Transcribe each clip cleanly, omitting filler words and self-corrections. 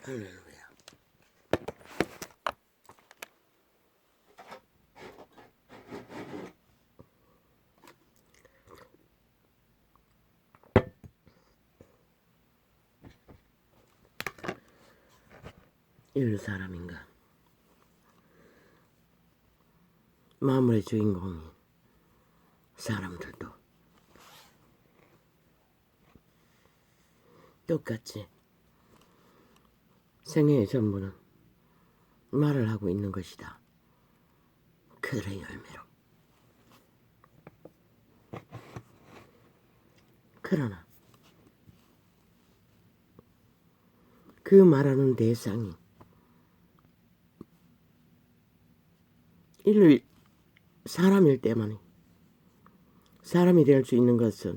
할렐루야. 이 사람인가? 마물의 주인공이 사람들도 똑같이 생애의 전부는 말을 하고 있는 것이다. 그들의 열매로. 그러나 그 말하는 대상이 인류 사람일 때만이 사람이 될 수 있는 것은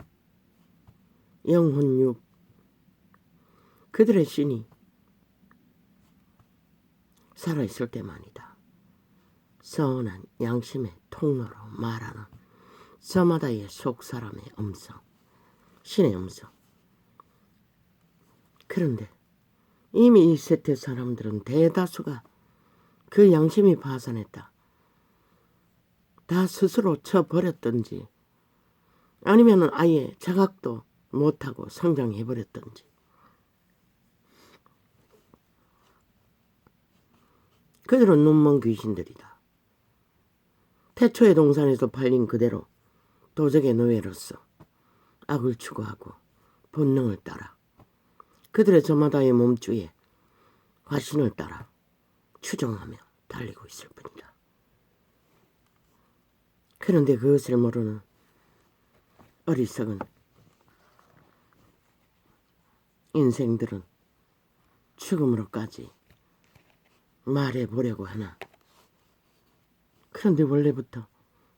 영혼육 그들의 신이 살아있을 때만이다. 선한 양심의 통로로 말하는 저마다의 속사람의 음성, 신의 음성. 그런데 이미 이 세태 사람들은 대다수가 그 양심이 파산했다. 다 스스로 쳐버렸던지 아니면 아예 자각도 못하고 성장해버렸던지. 그들은 눈먼 귀신들이다. 태초의 동산에서 팔린 그대로 도적의 노예로서 악을 추구하고 본능을 따라 그들의 저마다의 몸주에 화신을 따라 추종하며 달리고 있을 뿐이다. 그런데 그것을 모르는 어리석은 인생들은 죽음으로까지 말해보려고 하나. 그런데 원래부터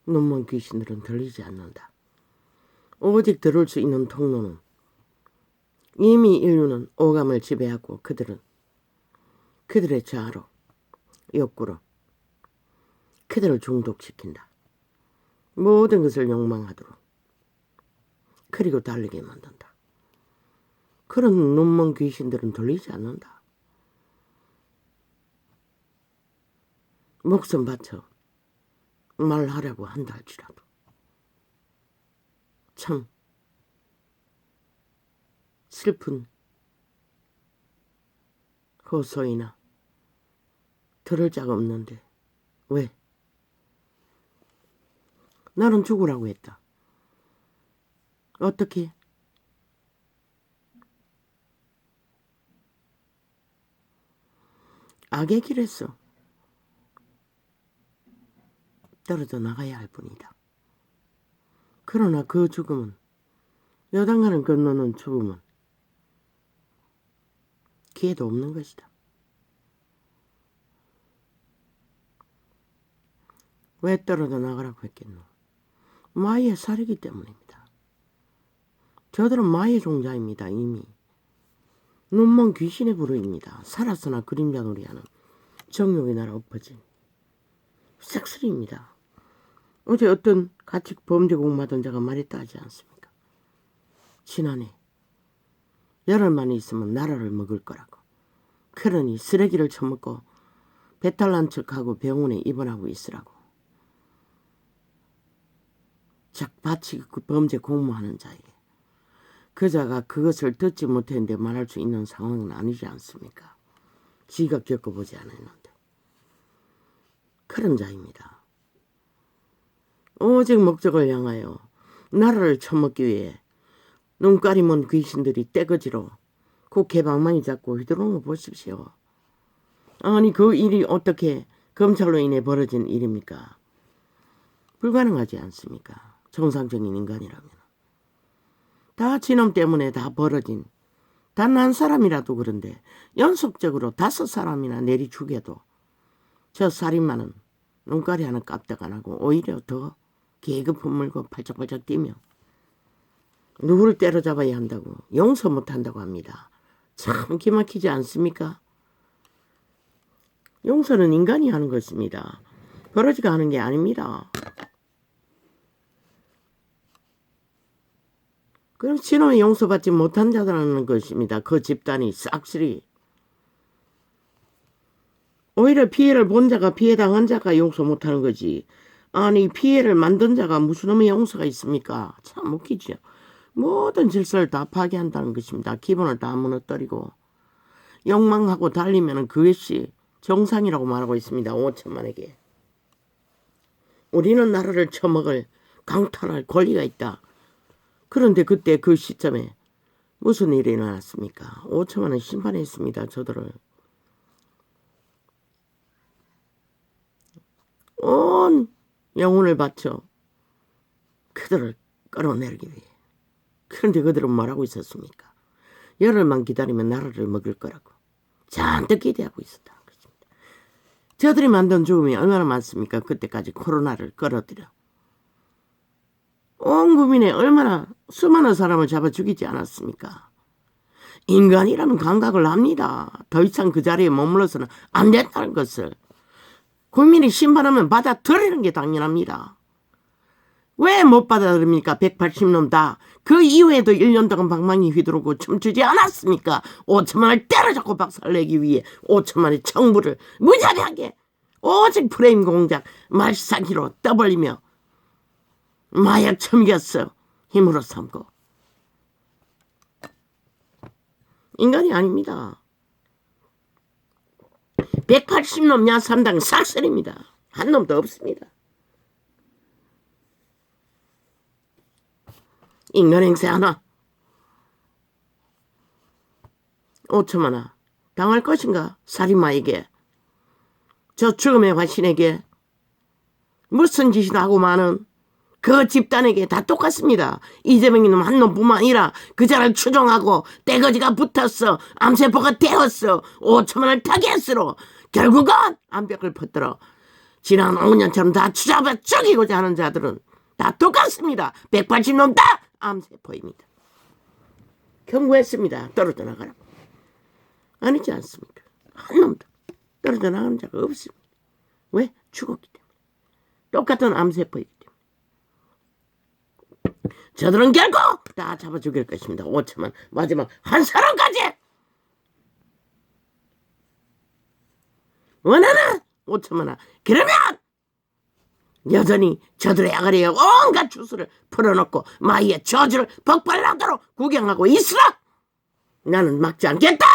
눈먼 귀신들은 들리지 않는다. 오직 들을 수 있는 통로는 이미 인류는 오감을 지배하고 그들은 그들의 자아로 욕구로 그들을 중독시킨다. 모든 것을 욕망하도록 그리고 달리게 만든다. 그런 눈먼 귀신들은 들리지 않는다. 목숨 바쳐 말하려고 한다 할지라도 참 슬픈 호소이나 들을 자가 없는데 왜? 나는 죽으라고 했다. 어떻게? 악의 길에서 떨어져 나가야 할 뿐이다. 그러나 그 죽음은 여당간을 건너는 죽음은 기회도 없는 것이다. 왜 떨어져 나가라고 했겠노? 마의 살이기 때문입니다. 저들은 마의 종자입니다. 이미 눈먼 귀신의 부르입니다. 살았으나 그림자 놀이하는 정욕의 나라 엎어진 싹쓸이입니다. 어제 어떤 같이 범죄 공부하던 자가 말했다 하지 않습니까? 지난해 열흘만 있으면 나라를 먹을 거라고. 그러니 쓰레기를 처먹고 배탈 난 척하고 병원에 입원하고 있으라고. 작바치 그 범죄 공모하는 자에게 그 자가 그것을 듣지 못했는데 말할 수 있는 상황은 아니지 않습니까? 지가 겪어보지 않았는데. 그런 자입니다. 오직 목적을 향하여 나라를 처먹기 위해 눈깔이 먼 귀신들이 떼거지로 그 개방만이 잡고 휘두르는 거 보십시오. 아니 그 일이 어떻게 검찰로 인해 벌어진 일입니까? 불가능하지 않습니까? 정상적인 인간이라면. 다 지놈 때문에 다 벌어진 단 한 사람이라도 그런데 연속적으로 5사람이나 내리 죽여도 저 살인마는 눈깔이 하나 깜짝 안 하고 오히려 더 계급 물고 팔짝팔짝 뛰며 누구를 때려잡아야 한다고 용서 못한다고 합니다. 참 기막히지 않습니까? 용서는 인간이 하는 것입니다. 버러지가 하는 게 아닙니다. 그럼 신호에 용서받지 못한 자들하는 것입니다. 그 집단이 싹쓸이 오히려 피해를 본 자가 피해당한 자가 용서 못하는 거지. 아니 피해를 만든 자가 무슨 놈의 용서가 있습니까? 참 웃기죠. 모든 질서를 다 파괴한다는 것입니다. 기본을 다 무너뜨리고 욕망하고 달리면 그것이 정상이라고 말하고 있습니다. 5천만에게. 우리는 나라를 처먹을 강탈할 권리가 있다. 그런데 그때 그 시점에 무슨 일이 일어났습니까? 5천만은 심판했습니다. 저들을. 온 영혼을 바쳐 그들을 끌어내리기 위해. 그런데 그들은 뭐라고 있었습니까? 열흘만 기다리면 나라를 먹을 거라고 잔뜩 기대하고 있었다. 저들이 만든 죽음이 얼마나 많습니까? 그때까지 코로나를 끌어들여 온 국민에 얼마나 수많은 사람을 잡아 죽이지 않았습니까? 인간이라면 감각을 합니다. 더 이상 그 자리에 머물러서는 안 된다는 것을. 국민이 심판하면 받아들이는 게 당연합니다. 왜 못 받아들입니까? 180놈 다. 그 이후에도 1년 동안 방망이 휘두르고 춤추지 않았습니까? 5천만을 때려잡고 박살내기 위해 5천만의 청부를 무자비하게 오직 프레임 공작 말싸기로 떠벌리며 마약 처먹였어. 힘으로 삼고. 인간이 아닙니다. 180놈 야삼당 싹쓸입니다. 한 놈도 없습니다. 인간 행세 하나. 5천만아 당할 것인가? 살인마에게, 저 죽음의 화신에게, 무슨 짓을 하고 마는 그 집단에게 다 똑같습니다. 이재명이는 한 놈뿐만 아니라 그자를 추종하고 떼거지가 붙었어. 암세포가 되었어. 5천만을 타겟으로 결국은 암벽을 퍼뜨려 지난 5년처럼 다 추잡아 죽이고자 하는 자들은 다 똑같습니다. 180놈 다 암세포입니다. 경고했습니다. 떨어져 나가라고. 아니지 않습니까? 한 놈도 떨어져 나가는 자가 없습니다. 왜? 죽었기 때문에. 똑같은 암세포이기 때문에. 저들은 결국 다 잡아 죽일 것입니다. 5천만 마지막 한 사람까지. 원하는 5천만아. 그러면 여전히 저들의 아가리에 온갖 주술을 풀어놓고 마이의 저주를 폭발하도록 구경하고 있으라. 나는 막지 않겠다.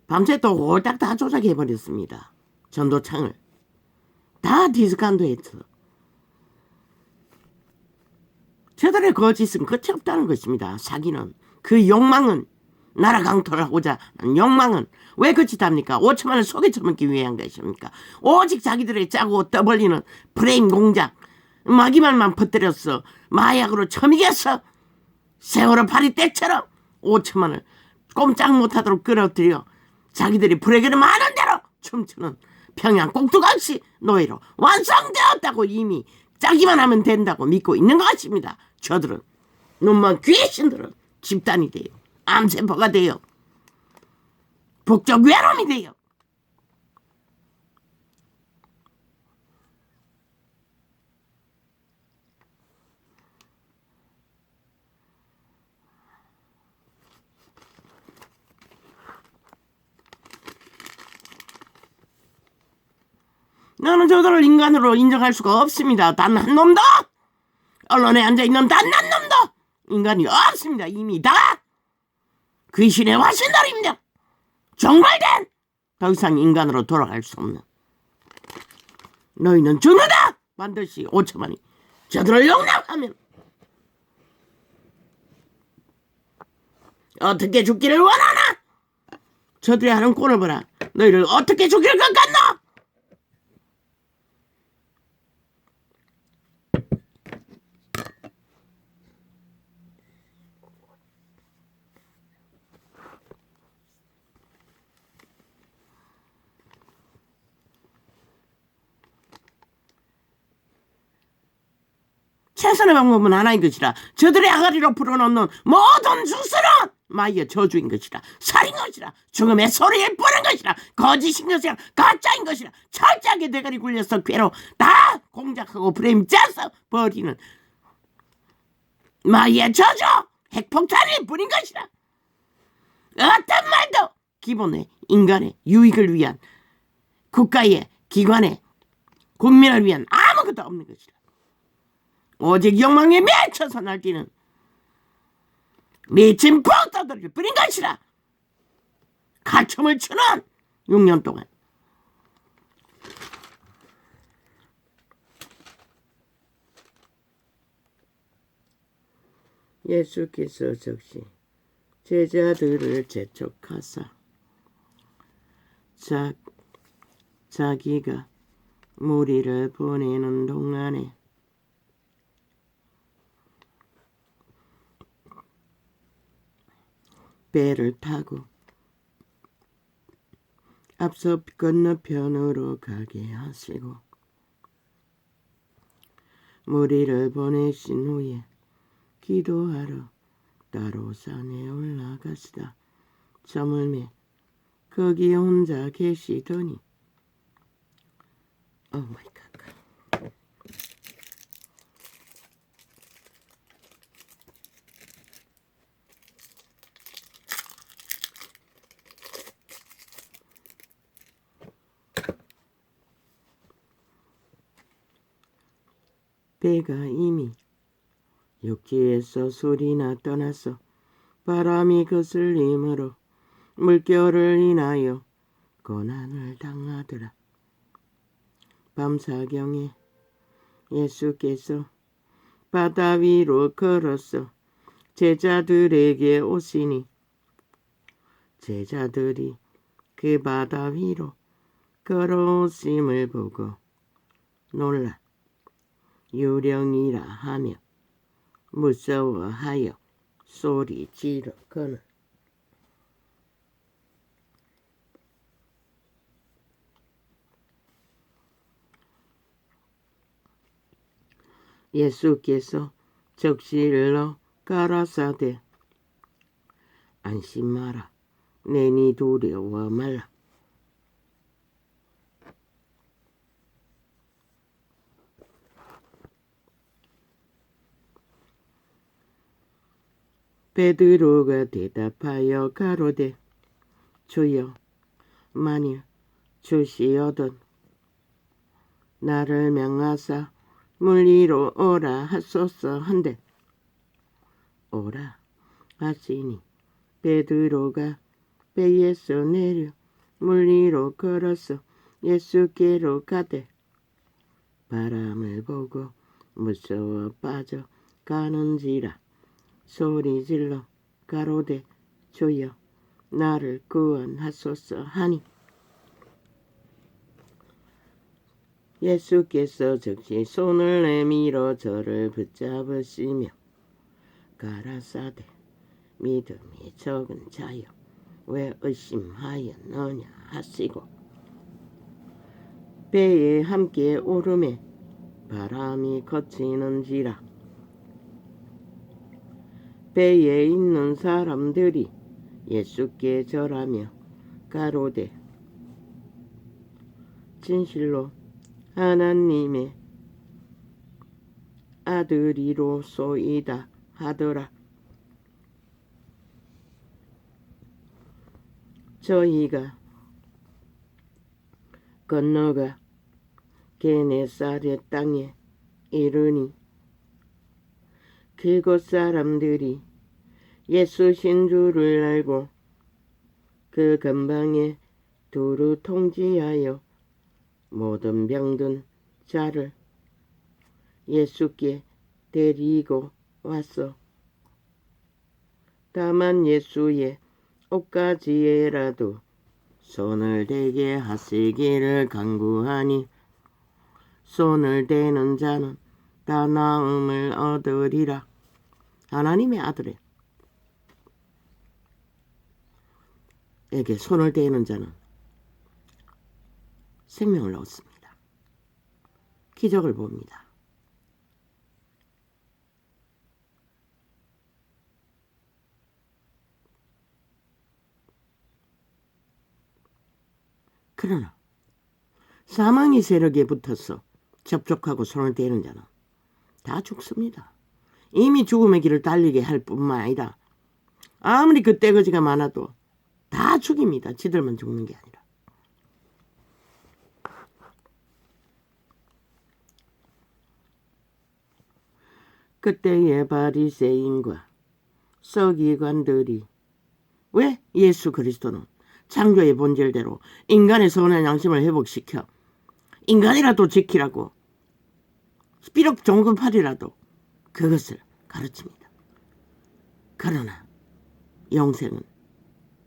밤새 또 홀딱 다 조작해버렸습니다. 전도창을. 다 디스카운트 했어. 저들의 거짓은 끝이 없다는 것입니다. 사기는. 그 욕망은, 나라 강토를 하고자 하는 욕망은 왜 끝이 답니까? 5천만을 속에 처먹기 위한 것입니까? 오직 자기들의 짜고 떠벌리는 프레임 공작, 마기말만 퍼뜨렸어. 마약으로 처먹였어. 세월호 파리 때처럼 5천만을 꼼짝 못하도록 끌어들여 자기들이 불에게는 많은 대로 춤추는 평양 꼭두각시 노예로 완성되었다고 이미 짜기만 하면 된다고 믿고 있는 것 같습니다. 저들은 놈만 귀신들은 집단이 돼요. 암세포가 돼요. 북적 외놈이 돼요. 나는 저들을 인간으로 인정할 수가 없습니다. 단 한 놈도, 언론에 앉아있는 단 한 놈도 인간이 없습니다. 이미 다 귀신의 화신들입니다. 정말된 더 이상 인간으로 돌아갈 수 없는. 너희는 죽는다. 반드시 5천만이 저들을 용납하면. 어떻게 죽기를 원하나? 저들이 하는 꼴을 보라. 너희를 어떻게 죽일 것 같나? 최선의 방법은 하나인 것이라. 저들의 아가리로 풀어놓는 모든 주술은 마이어 저주인 것이라, 살인 것이라, 죽음의 소리를 뿌는 것이라, 거짓인 것이라, 가짜인 것이라, 철저하게 대가리 굴려서 괴로 다 공작하고 프레임 짜서 버리는 마이의 저주, 핵폭탄을 뿌린 것이라. 어떤 말도 기본의 인간의 유익을 위한, 국가의 기관의 국민을 위한 아무것도 없는 것이라. 오직 욕망에 미쳐서 날뛰는 미친 폭도들을 뿌린 것이라. 가춤을 추는 6년 동안. 예수께서 즉시 제자들을 재촉하사 자기가 무리를 보내는 동안에 배를 타고 앞서 건너편으로 가게 하시고 무리를 보내신 후에 기도하러 따로 산에 올라가시다 저물매 거기 혼자 계시더니 오 마이 갓. 배가 이미 육지에서 소리나 떠나서 바람이 거슬림으로 물결을 인하여 고난을 당하더라. 밤사경에 예수께서 바다 위로 걸어서 제자들에게 오시니 제자들이 그 바다 위로 걸어오심을 보고 놀라 유령이라 하며 무서워하여 소리 지르거늘 예수께서 적시일러 가라사대 안심하라 내니 두려워 말라. 베드로가 대답하여 가로되 주여 만일 주시어든 나를 명하사 물 위로 오라 하소서 한데 오라 하시니 베드로가 배에서 내려 물 위로 걸어서 예수께로 가되 바람을 보고 무서워 빠져 가는지라 소리질러 가로되 주여 나를 구원하소서 하니 예수께서 즉시 손을 내밀어 저를 붙잡으시며 가라사대 믿음이 적은 자여 왜 의심하였느냐 하시고 배에 함께 오르매 바람이 거치는지라 배에 있는 사람들이 예수께 절하며 가로되 진실로 하나님의 아들이로소이다 하더라. 저희가 건너가 게네사렛 땅에 이르니 그곳 사람들이 예수신 줄을 알고 그 근방에 두루 통지하여 모든 병든 자를 예수께 데리고 왔어. 다만 예수의 옷가지에라도 손을 대게 하시기를 간구하니 손을 대는 자는 다 나음을 얻으리라. 하나님의 아들에게 손을 대는 자는 생명을 얻습니다. 기적을 봅니다. 그러나 사망의 세력에 붙어서 접촉하고 손을 대는 자는 다 죽습니다. 이미 죽음의 길을 달리게 할 뿐만 아니라 아무리 그 떼거지가 많아도 다 죽입니다. 지들만 죽는 게 아니라. 그때의 바리새인과 서기관들이 왜 예수 그리스도는 창조의 본질대로 인간의 선한 양심을 회복시켜 인간이라도 지키라고 비록 종급하리라도 그것을 가르칩니다. 그러나 영생은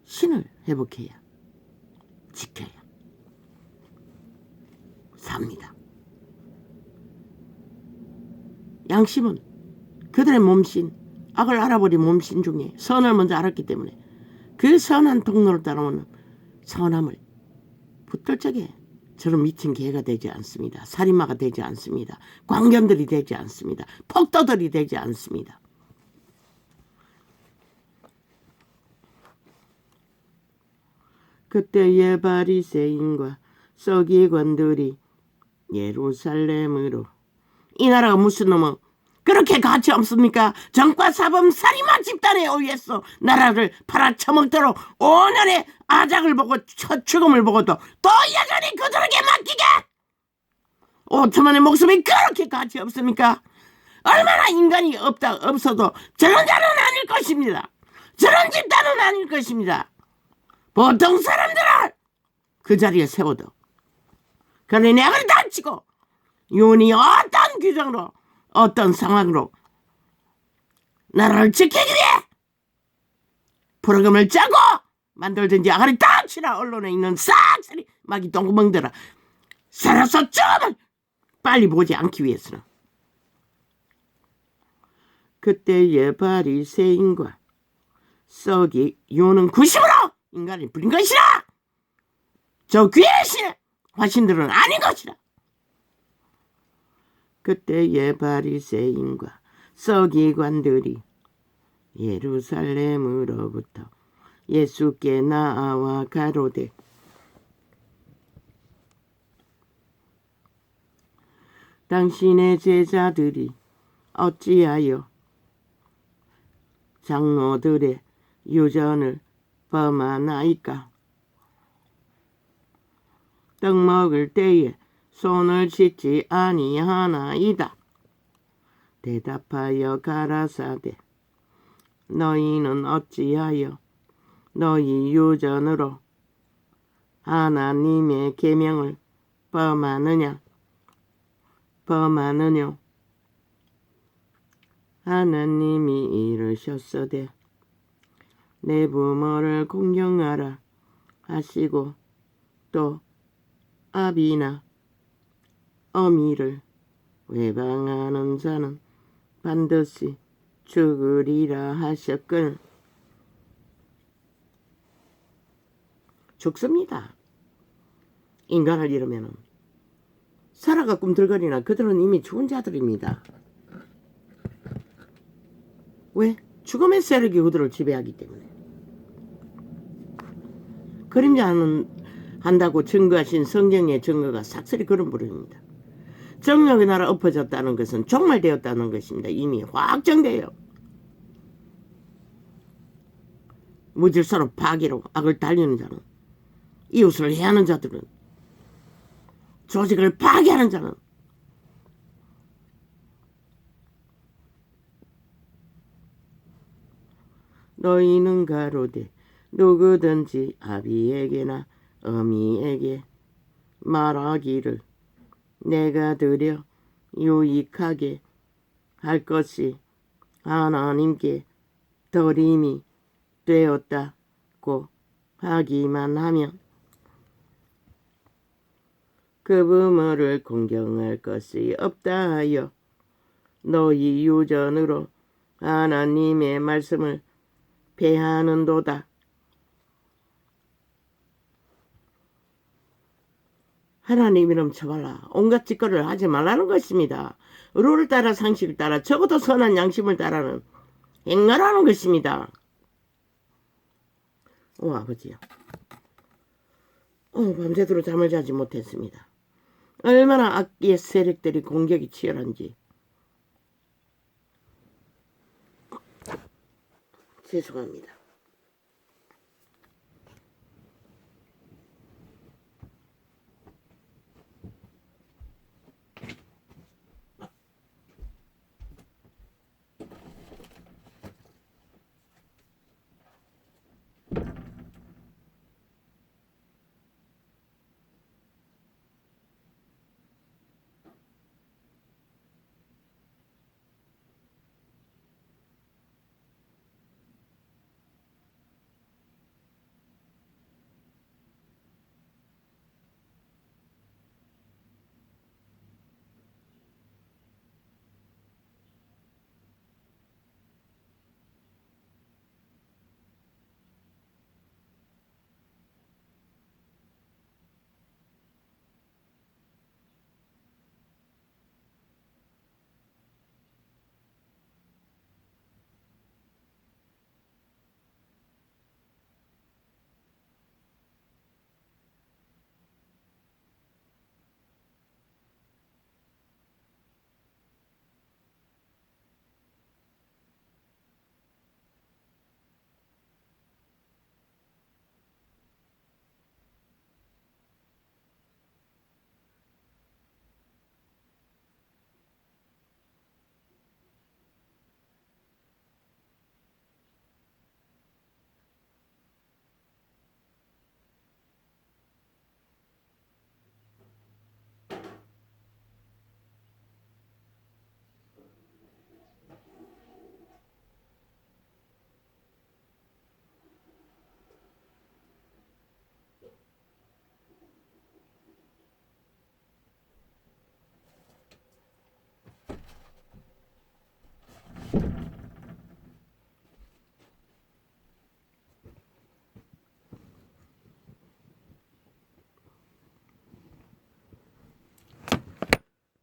신을 회복해야 지켜야 삽니다. 양심은 그들의 몸신, 악을 알아버린 몸신 중에 선을 먼저 알았기 때문에 그 선한 통로를 따라오는 선함을 붙들 적에 저런 미친 개가 되지 않습니다. 살인마가 되지 않습니다. 광견들이 되지 않습니다. 폭도들이 되지 않습니다. 그때의 바리새인과 서기관들이 예루살렘으로 이 나라가 무슨 놈은 그렇게 가치 없습니까? 정과 사범 살인마 집단에 의해서 나라를 팔아쳐먹도록 5년의 아작을 보고 첫 죽음을 보고도 또 여전히 그들에게 맡기게 5천만의 목숨이 그렇게 가치 없습니까? 얼마나 인간이 없어도 저런 자는 아닐 것입니다. 저런 집단은 아닐 것입니다. 보통 사람들을 그 자리에 세워도 그러니 악을 다치고 윤이 어떤 규정으로 어떤 상황으로 나라를 지키기 위해 프로그램을 짜고 만들든지 아가리 딱 치라 언론에 있는 싹쓸이 막이 똥구멍들아 살아서 좀 빨리 보지 않기 위해서는 그때의 바리새인과 서기관은 구심으로 인간을 부린 것이라 저 귀신의 화신들은 아닌 것이라. 그때의 바리새인과 서기관들이 예루살렘으로부터 예수께 나와 가로되 당신의 제자들이 어찌하여 장로들의 유전을 범하나이까? 떡 먹을 때에 손을 씻지 아니하나이다. 대답하여 가라사대 너희는 어찌하여 너희 유전으로 하나님의 계명을 범하느냐? 하나님이 이르셨으되 내 부모를 공경하라 하시고 또 아비나 어미를 외방하는 자는 반드시 죽으리라 하셨거늘 죽습니다. 인간을 잃으면 살아가 꿈틀거리나 그들은 이미 죽은 자들입니다. 왜? 죽음의 세력이 그들을 지배하기 때문에. 그림자는 한다고 증거하신 성경의 증거가 삭슬이 그런 부름입니다. 정욕의 나라 엎어졌다는 것은 종말되었다는 것입니다. 이미 확정돼요. 무질서로 파괴로 악을 달리는 자는 이웃을 해하는 자들은 조직을 파괴하는 자는 너희는 가로되 누구든지 아비에게나 어미에게 말하기를 내가 드려 유익하게 할 것이 하나님께 드림이 되었다고 하기만 하면 그 부모를 공경할 것이 없다 하여 너희 유전으로 하나님의 말씀을 폐하는도다. 하나님 이름 쳐발라 온갖 짓거리를 하지 말라는 것입니다. 룰을 따라 상식을 따라 적어도 선한 양심을 따라는 행하라는 것입니다. 오 아버지요. 밤새도록 잠을 자지 못했습니다. 얼마나 악기의 세력들이 공격이 치열한지. 죄송합니다.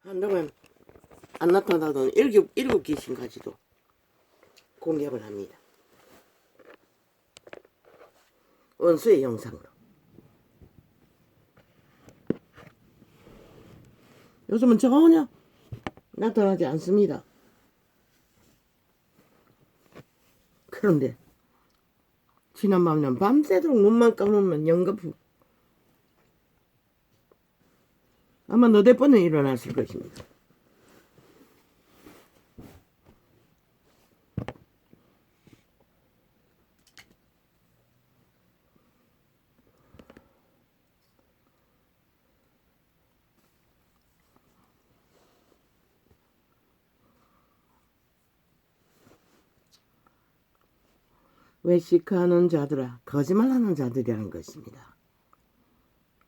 한동안 안 나타나던 일곱 귀신까지도 공격을 합니다. 원수의 영상으로. 요즘은 전혀 나타나지 않습니다. 그런데 지난밤에는 밤새도록 눈만 감으면 연거푸. 아마 너댓 번은 일어났을 것입니다. 외식하는 자들아, 거짓말하는 자들이라는 것입니다.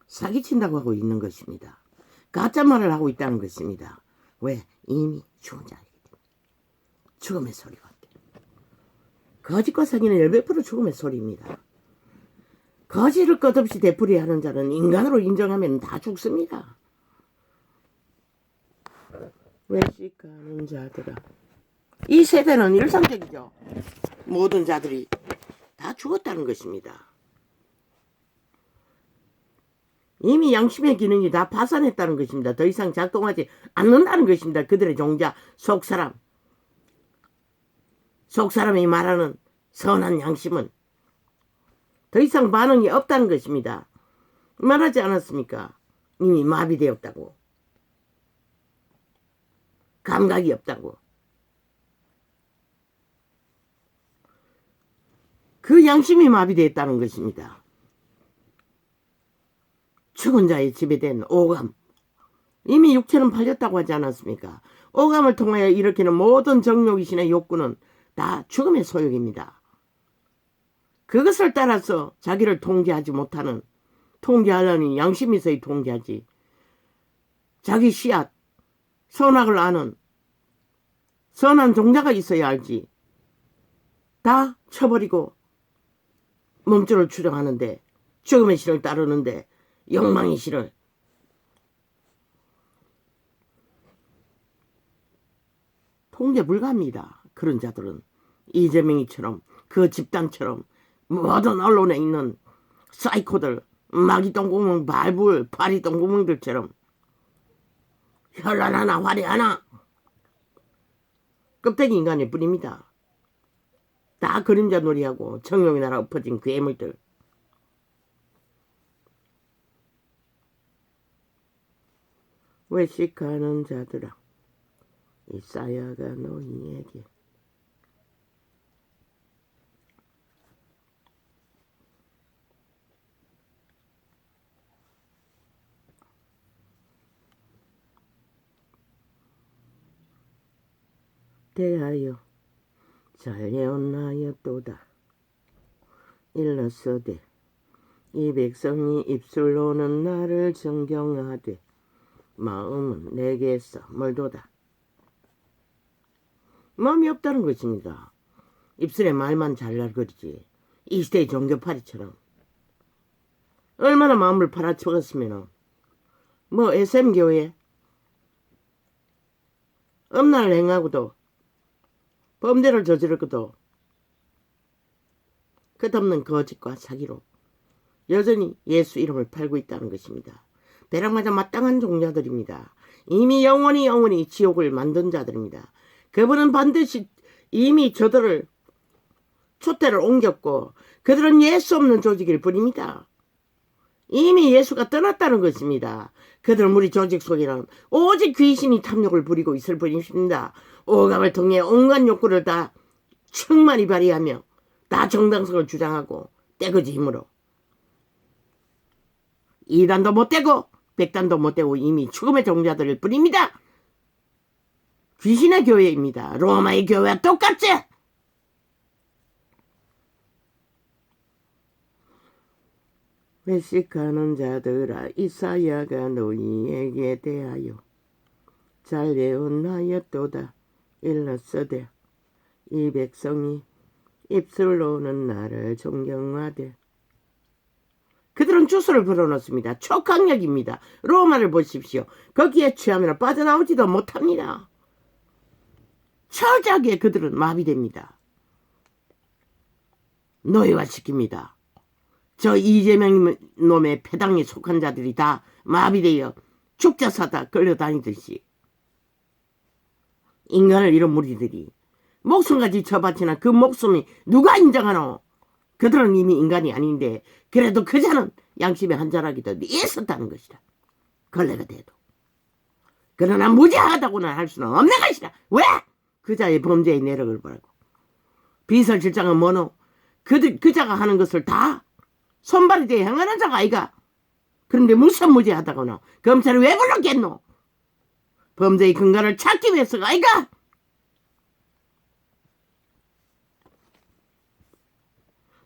사기친다고 하고 있는 것입니다. 가짜말을 하고 있다는 것입니다. 왜? 이미 죽은 자이기 때문에. 죽음의 소리가 없대. 거짓과 사기는 100% 죽음의 소리입니다. 거짓을 끝없이 되풀이하는 자는 인간으로 인정하면 다 죽습니다. 외식하는 자들아. 이 세대는 일상적이죠. 모든 자들이 다 죽었다는 것입니다. 이미 양심의 기능이 다 파산했다는 것입니다. 더 이상 작동하지 않는다는 것입니다. 그들의 종자, 속사람이 말하는 선한 양심은 더 이상 반응이 없다는 것입니다. 말하지 않았습니까? 이미 마비되었다고. 감각이 없다고. 그 양심이 마비되었다는 것입니다. 죽은 자에 지배된 오감. 이미 육체는 팔렸다고 하지 않았습니까? 오감을 통하여 일으키는 모든 정욕이신의 욕구는 다 죽음의 소욕입니다. 그것을 따라서 자기를 통제하지 못하는, 통제하려니 양심에서의 통제하지. 자기 씨앗, 선악을 아는 선한 종자가 있어야 알지. 다 쳐버리고 몸줄을 추정하는데, 죽음의 신을 따르는데, 욕망의 신을. 통제 불가합니다. 그런 자들은 이재명이처럼 그 집단처럼 모든 언론에 있는 사이코들, 마귀 똥구멍 발불 파리 똥구멍들처럼 현란하나 화려하나 껍데기 인간일 뿐입니다. 다 그림자 놀이하고 청룡이 날아 엎어진 괴물들. 외식하는 자들아 이사야가 너희에게 대하여 잘 예언하였도다. 일렀으되 이 백성이 입술로는 나를 정경하되 마음은 내게서 멀도다. 마음이 없다는 것입니다. 입술에 말만 잘날거리지. 이 시대의 종교파리처럼. 얼마나 마음을 팔아쳐갔으면 뭐 SM교회 음란을 행하고도 범죄를 저지르고도 끝없는 거짓과 사기로 여전히 예수 이름을 팔고 있다는 것입니다. 벼락맞아 마땅한 종자들입니다. 이미 영원히 지옥을 만든 자들입니다. 그분은 반드시 이미 저들을 촛대를 옮겼고 그들은 예수 없는 조직일 뿐입니다. 이미 예수가 떠났다는 것입니다. 그들 무리 조직 속에는 오직 귀신이 탐욕을 부리고 있을 뿐입니다. 오감을 통해 온갖 욕구를 다 충만히 발휘하며 다 정당성을 주장하고 떼거지 힘으로 이단도 못되고 백단도 못되고 이미 죽음의 종자들일 뿐입니다. 귀신의 교회입니다. 로마의 교회와 똑같지? 외식하는 자들아 이사야가 너희에게 대하여 잘 예언하였도다. 일렀으되 이 백성이 입술로는 나를 존경하되 그들은 주소를 불어넣습니다. 촉강력입니다. 로마를 보십시오. 거기에 취하면 빠져나오지도 못합니다. 철저하게 그들은 마비됩니다. 노예화시킵니다. 저 이재명 놈의 패당에 속한 자들이 다 마비되어 죽자 사다 끌려다니듯이 인간을 잃은 무리들이 목숨까지 처바치나 그 목숨이 누가 인정하노? 그들은 이미 인간이 아닌데 그래도 그 자는 양심의 한 자락이더 있었다는 것이다. 걸레가 돼도. 그러나 무죄하다고는 할 수는 없는 것이다. 왜? 그 자의 범죄의 내력을 보라고. 비서실장은 뭐노? 그 자가 하는 것을 다 손발이 돼 행하는 자가 아이가. 그런데 무슨 무죄하다고는 검찰을 왜 불렀겠노? 범죄의 근간을 찾기 위해서가 아이가.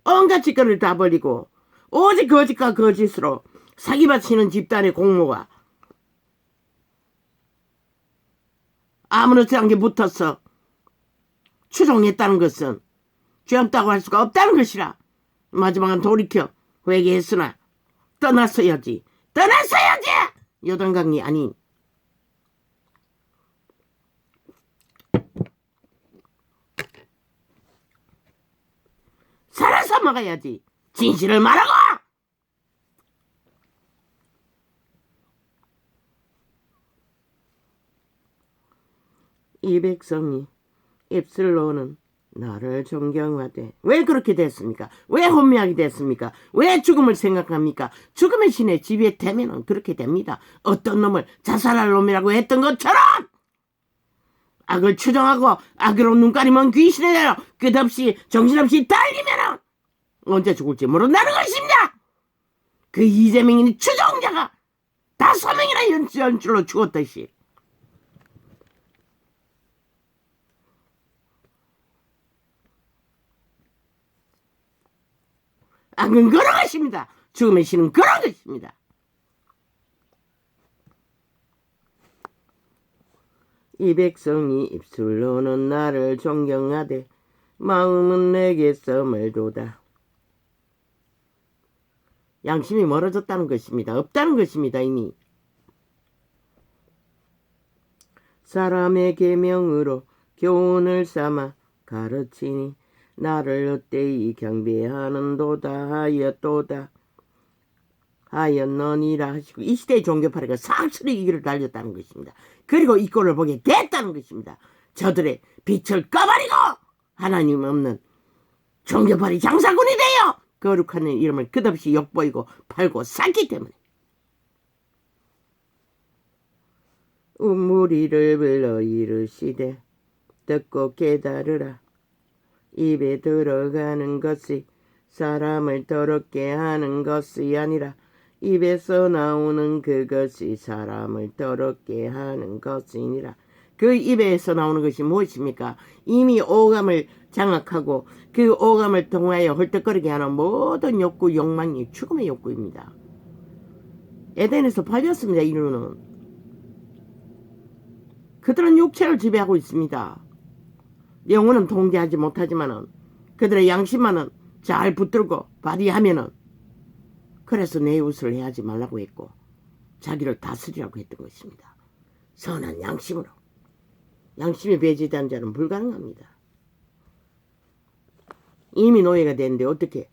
온갖 짓거리를 다 버리고 오직 거짓과 거짓으로 사기바치는 집단의 공모가 아무렇지 않게 붙어서 추종했다는 것은 죄 없다고 할 수가 없다는 것이라. 마지막은 돌이켜 회개했으나 떠났어야지. 요단강이 아닌 살아서 먹어야지. 진실을 말하고. 이 백성이 입술로는 나를 존경하되. 왜 그렇게 됐습니까? 왜 혼미하게 됐습니까? 왜 죽음을 생각합니까? 죽음의 신의 지배에 되면 그렇게 됩니다. 어떤 놈을 자살할 놈이라고 했던 것처럼 악을 추정하고 악으로 눈깔이 먼 귀신의 대로 끝없이 정신없이 달리면 언제 죽을지 모른다는 것입니다. 그 이재명이 추종자가 5명이나 연줄로 죽었듯이 악은 그런 것입니다. 죽음의 신은 그런 것입니다. 이 백성이 입술로는 나를 존경하되 마음은 내게서 멀도다. 양심이 멀어졌다는 것입니다. 없다는 것입니다. 이미. 사람의 계명으로 교훈을 삼아 가르치니 나를 어때이 경배하는도다 하였도다. 하였느니라 하시고 이 시대의 종교파리가 싹쓸이 이 길을 달렸다는 것입니다. 그리고 이 꼴을 보게 됐다는 것입니다. 저들의 빛을 꺼버리고 하나님 없는 종교파리 장사꾼이 되어 거룩한 이름을 끝없이 욕보이고 팔고 샀기 때문에 무리를 불러 이르시되 듣고 깨달으라. 입에 들어가는 것이 사람을 더럽게 하는 것이 아니라 입에서 나오는 그것이 사람을 더럽게 하는 것이니라. 그 입에서 나오는 것이 무엇입니까? 이미 오감을 장악하고 그 오감을 통하여 헐떡거리게 하는 모든 욕구, 욕망이 죽음의 욕구입니다. 에덴에서 팔렸습니다. 인류는. 그들은 육체를 지배하고 있습니다. 영혼은 통제하지 못하지만은 그들의 양심만은 잘 붙들고 발휘하면은 그래서 내 이웃을 해하지 말라고 했고 자기를 다스리라고 했던 것입니다. 선한 양심으로. 양심이 배제된 자는 불가능합니다. 이미 노예가 됐는데 어떻게?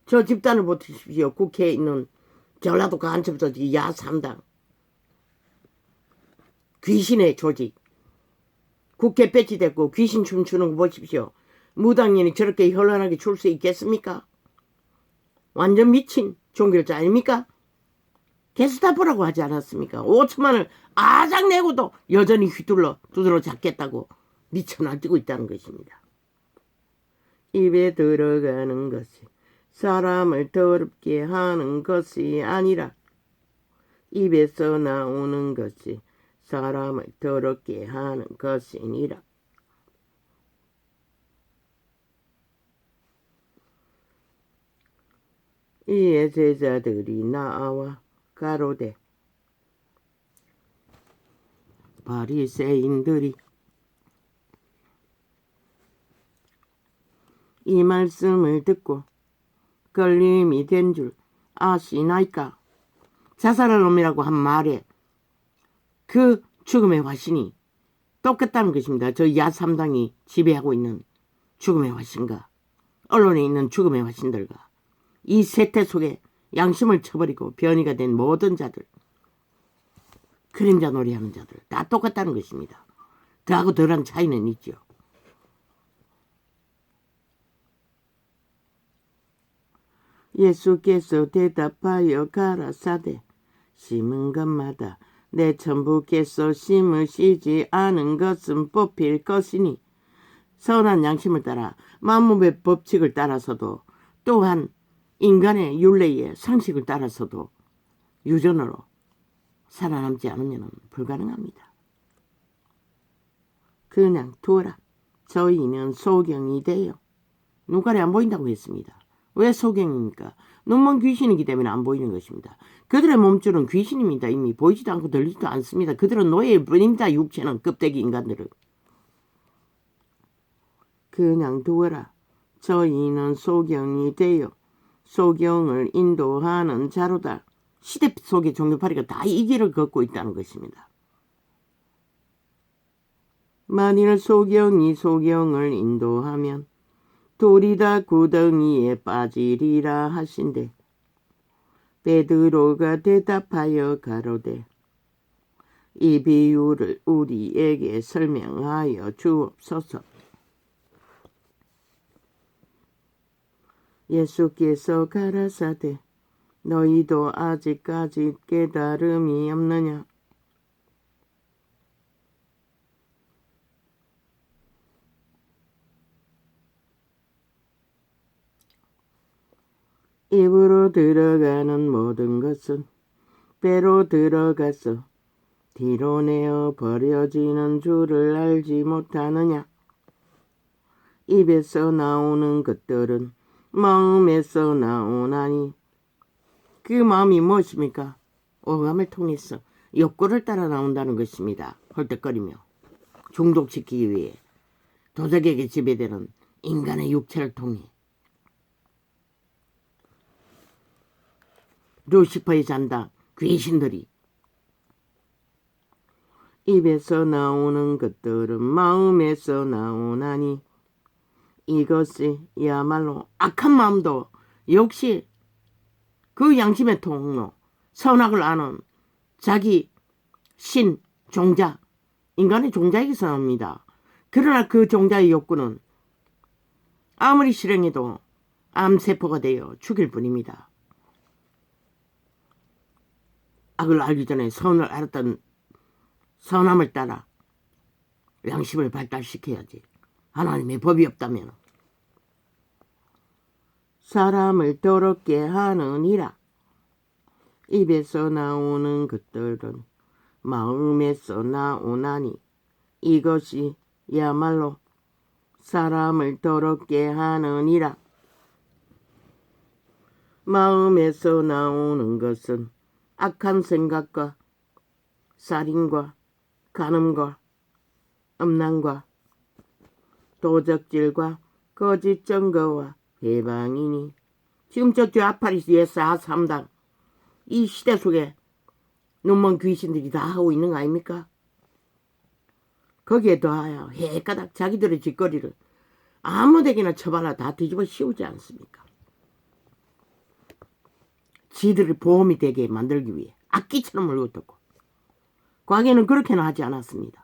저 집단을 보십시오. 국회에 있는 전라도 간첩조직 야3당 귀신의 조직. 국회 배치됐고 귀신 춤추는 거 보십시오. 무당인이 저렇게 현란하게 출 수 있겠습니까? 완전 미친 종교자 아닙니까? 게스타포라고 하지 않았습니까? 5천만을 아작 내고도 여전히 두드러 잡겠다고 미쳐 날뛰고 있다는 것입니다. 입에 들어가는 것이 사람을 더럽게 하는 것이 아니라 입에서 나오는 것이 사람을 더럽게 하는 것이니라. 이에 제자들이 나와 가로되 바리새인들이 이 말씀을 듣고 걸림이 된 줄 아시나이까? 자살할 놈이라고 한 말에 그 죽음의 화신이 똑같다는 것입니다. 저 야3당이 지배하고 있는 죽음의 화신과 언론에 있는 죽음의 화신들과 이 세태 속에 양심을 쳐버리고 변이가 된 모든 자들, 그림자 놀이하는 자들 다 똑같다는 것입니다. 더하고 덜한 차이는 있죠. 예수께서 대답하여 가라사대 심은 것마다 내 천부께서 심으시지 않은 것은 뽑힐 것이니 선한 양심을 따라 만물의 법칙을 따라서도 또한 인간의 윤례의 상식을 따라서도 유전으로 살아남지 않으면 불가능합니다. 그냥 두어라. 저희는 소경이 되어 눈깔이 안 보인다고 했습니다. 왜 소경입니까? 눈먼 귀신이기 때문에 안 보이는 것입니다. 그들의 몸줄은 귀신입니다. 이미 보이지도 않고 들리지도 않습니다. 그들은 노예일 뿐입니다. 육체는 껍데기 인간들은. 그냥 두어라. 저희는 소경이 되어 소경을 인도하는 자로다. 시대 속의 종교파리가 다 이 길을 걷고 있다는 것입니다. 만일 소경이 소경을 인도하면 돌이 다 구덩이에 빠지리라 하신대. 베드로가 대답하여 가로되 이 비유를 우리에게 설명하여 주옵소서. 예수께서 가라사대 너희도 아직까지 깨달음이 없느냐? 입으로 들어가는 모든 것은 배로 들어가서 뒤로 내어 버려지는 줄을 알지 못하느냐? 입에서 나오는 것들은 마음에서 나오나니 그 마음이 무엇입니까? 오감을 통해서 욕구를 따라 나온다는 것입니다. 헐떡거리며 중독시키기 위해 도적에게 지배되는 인간의 육체를 통해 루시퍼의 잔다 귀신들이 입에서 나오는 것들은 마음에서 나오나니 이것이 야말로 악한 마음도 역시 그 양심의 통로, 선악을 아는 자기 신, 종자, 인간의 종자에게서 나옵니다. 그러나 그 종자의 욕구는 아무리 실행해도 암세포가 되어 죽일 뿐입니다. 악을 알기 전에 선을 알았던 선함을 따라 양심을 발달시켜야지. 하나님의 법이 없다면. 사람을 더럽게 하느니라. 입에서 나오는 것들은 마음에서 나오나니 이것이 야말로 사람을 더럽게 하느니라. 마음에서 나오는 것은 악한 생각과 살인과 간음과 음란과 도적질과 거짓 증거와 회방이니. 지금 저 좌파리 예사 3당 이 시대 속에 눈먼 귀신들이 다 하고 있는 거 아닙니까? 거기에 더하여 해가닥 자기들의 짓거리를 아무데게나 처발라 다 뒤집어 씌우지 않습니까? 지들의 보험이 되게 만들기 위해 악기처럼 물고 뜯고. 과거에는 그렇게는 하지 않았습니다.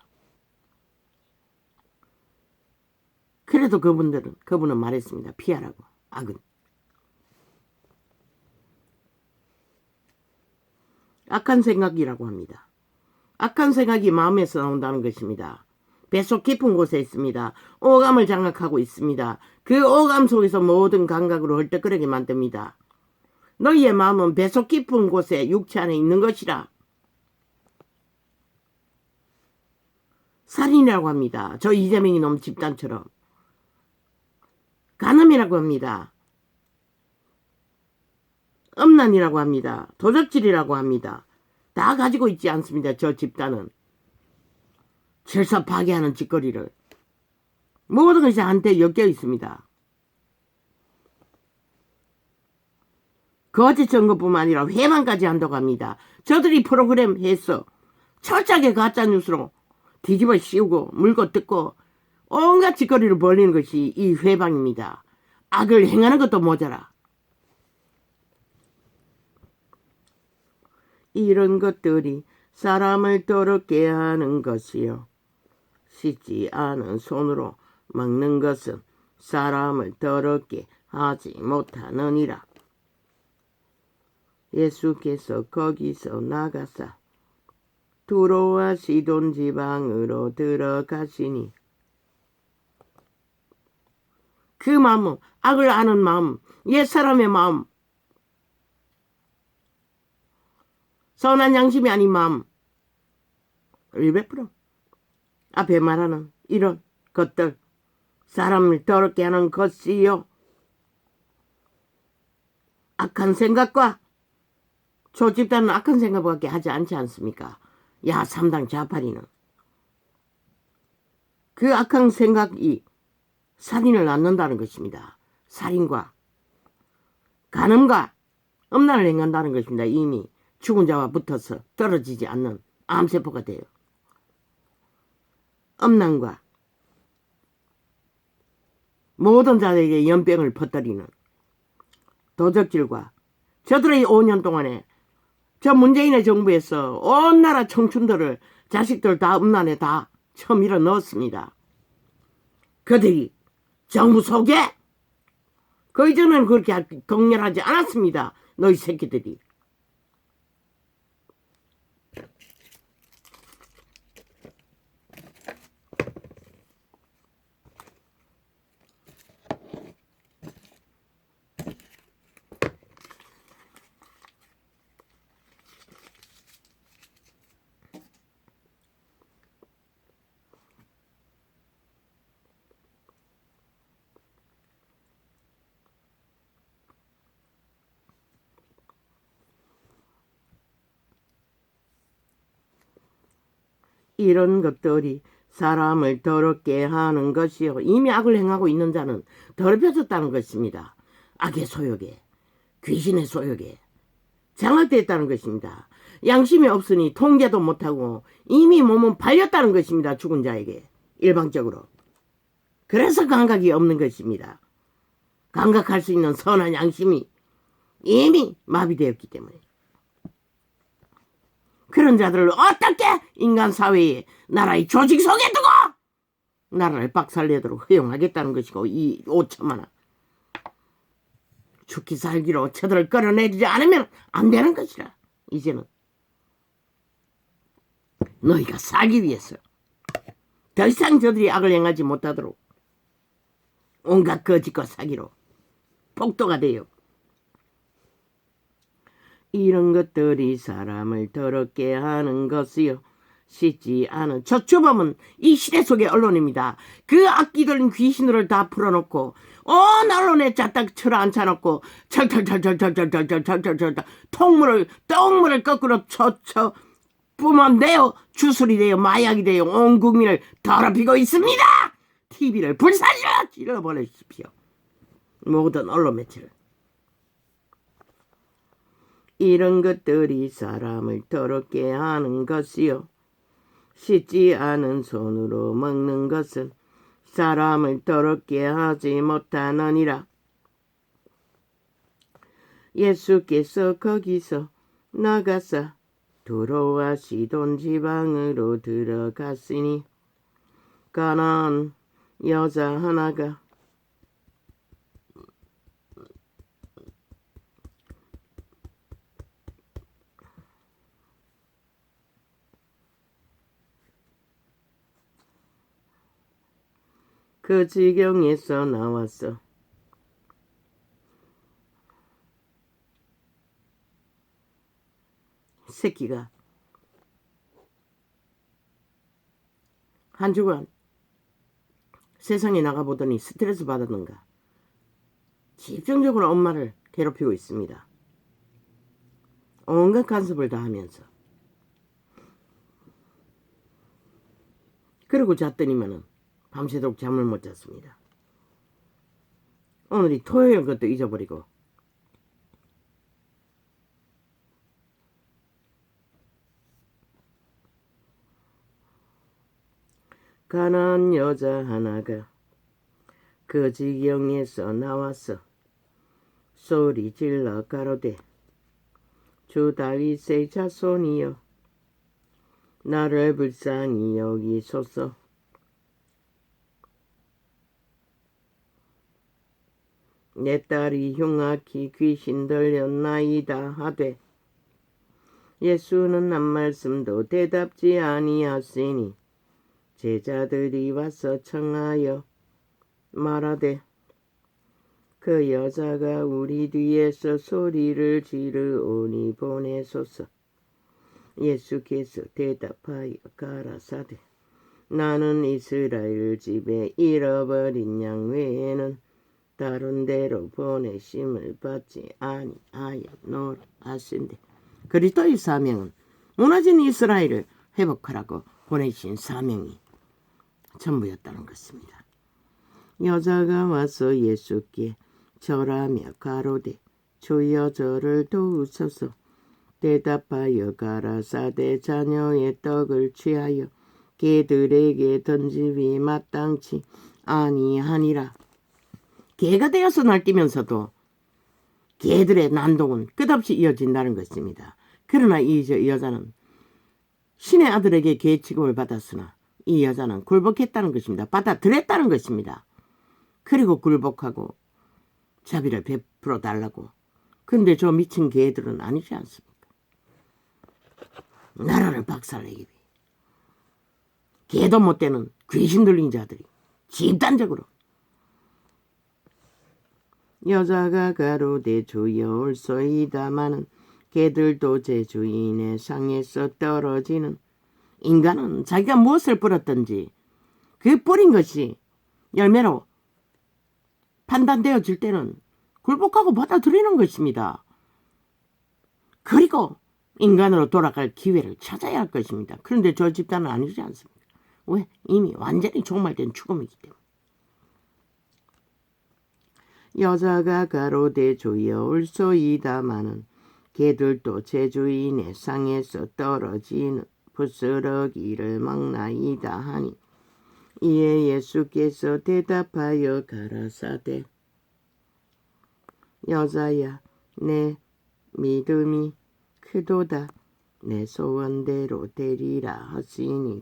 그래도 그분은 말했습니다. 피하라고. 악은. 악한 생각이라고 합니다. 악한 생각이 마음에서 나온다는 것입니다. 뱃속 깊은 곳에 있습니다. 오감을 장악하고 있습니다. 그 오감 속에서 모든 감각으로 헐떡거리게 만듭니다. 너희의 마음은 뱃속 깊은 곳에 육체 안에 있는 것이라. 살인이라고 합니다. 저 이재명이 놈 집단처럼. 간음이라고 합니다. 음란이라고 합니다. 도적질이라고 합니다. 다 가지고 있지 않습니다. 저 집단은. 철사 파괴하는 짓거리를. 모든 것이 한테 엮여 있습니다. 거짓 증거뿐만 아니라 회방까지 한다고 합니다. 저들이 프로그램 해서 철저하게 가짜뉴스로 뒤집어 씌우고 물고 뜯고 온갖 짓거리를 벌리는 것이 이 회방입니다. 악을 행하는 것도 모자라. 이런 것들이 사람을 더럽게 하는 것이요. 씻지 않은 손으로 먹는 것은 사람을 더럽게 하지 못하느니라. 예수께서 거기서 나가사 두로와 시돈 지방으로 들어가시니 그 마음은 악을 아는 마음, 옛사람의 마음, 선한 양심이 아닌 마음 100% 앞에 말하는 이런 것들 사람을 더럽게 하는 것이요. 악한 생각과 초집단은 악한 생각밖에 하지 않지 않습니까? 야 3당 좌파리는. 그 악한 생각이 살인을 낳는다는 것입니다. 살인과 간음과 음란을 행한다는 것입니다. 이미 죽은 자와 붙어서 떨어지지 않는 암세포가 돼요. 음란과 모든 자에게 연병을 퍼뜨리는 도적질과 저들의 5년 동안에 저 문재인의 정부에서 온 나라 청춘들을 자식들 다 음란에 다 처밀어 넣었습니다. 그들이 정부 속에 그 이전에는 그렇게 격렬하지 않았습니다. 너희 새끼들이. 이런 것들이 사람을 더럽게 하는 것이요. 이미 악을 행하고 있는 자는 더럽혀졌다는 것입니다. 악의 소욕에, 귀신의 소욕에 장악되었다는 것입니다. 양심이 없으니 통제도 못하고 이미 몸은 팔렸다는 것입니다. 죽은 자에게 일방적으로. 그래서 감각이 없는 것입니다. 감각할 수 있는 선한 양심이 이미 마비되었기 때문에. 그런 자들을 어떻게 인간 사회에 나라의 조직 속에 두고 나라를 박살내도록 허용하겠다는 것이고, 이 5천만 원. 죽기 살기로 저들을 끌어내리지 않으면 안 되는 것이라. 이제는 너희가 살기 위해서 더 이상 저들이 악을 행하지 못하도록 온갖 거짓과 사기로 폭도가 되어 이런 것들이 사람을 더럽게 하는 것이요 씻지 않은 저 주범은 이 시대 속의 언론입니다. 그 악기들은 귀신들을 다 풀어놓고 온 언론에 짝딱 쳐앉혀놓고 철철철철철철철철철철철 똥물을 거꾸로 쳐쳐 뿜어내어 주술이 되어 마약이 되어 온 국민을 더럽히고 있습니다. TV를 불사질러 찔러버리십시오. 모든 언론 매체를. 이런 것들이 사람을 더럽게 하는 것이요 씻지 않은 손으로 먹는 것은 사람을 더럽게 하지 못하느니라. 예수께서 거기서 나가사 두로와 시돈 지방으로 들어갔으니 가나안 여자 하나가 그 지경에서 나왔어. 새끼가 한 주간 세상에 나가보더니 스트레스 받았는가 집중적으로 엄마를 괴롭히고 있습니다. 온갖 간섭을 다 하면서. 그러고 잤더니만은 밤새도록 잠을 못 잤습니다. 오늘이 토요일 것도 잊어버리고 가난한 여자 하나가 그 지경에서 나와서 소리 질러 가로되 주 다윗의 자손이여 나를 불쌍히 여기소서. 내 딸이 흉악히 귀신 들렸나이다 하되 예수는 한 말씀도 대답지 아니하시니 제자들이 와서 청하여 말하되 그 여자가 우리 뒤에서 소리를 지르오니 보내소서. 예수께서 대답하여 가라사대 나는 이스라엘 집에 잃어버린 양 외에는 다른 데로 보내심을 받지 아니하였노라 하신대. 그리스도의 사명은 무너진 이스라엘을 회복하라고 보내신 사명이 전부였다는 것입니다. 여자가 와서 예수께 절하며 가로되 주여 저를 도우소서. 대답하여 가라사대 자녀의 떡을 취하여 개들에게 던지기 마땅치 아니하니라. 개가 되어서 날뛰면서도 개들의 난동은 끝없이 이어진다는 것입니다. 그러나 이 여자는 신의 아들에게 개 취급을 받았으나 이 여자는 굴복했다는 것입니다. 받아들였다는 것입니다. 그리고 굴복하고 자비를 베풀어 달라고. 근데 저 미친 개들은 아니지 않습니까? 나라를 박살내기 위해 개도 못 되는 귀신 들린 자들이 집단적으로. 여자가 가로되 주여 올소이다마는 개들도 제 주인의 상에서 떨어지는. 인간은 자기가 무엇을 뿌렸든지 그 뿌린 것이 열매로 판단되어질 때는 굴복하고 받아들이는 것입니다. 그리고 인간으로 돌아갈 기회를 찾아야 할 것입니다. 그런데 저 집단은 아니지 않습니까? 왜? 이미 완전히 종말된 죽음이기 때문에. 여자가 가로되 주여 올소이다마는 개들도 제 주인의 상에서 떨어지는 부스러기를 먹나이다 하니 이에 예수께서 대답하여 가라사대 여자야 내 믿음이 크도다. 내 소원대로 되리라 하시니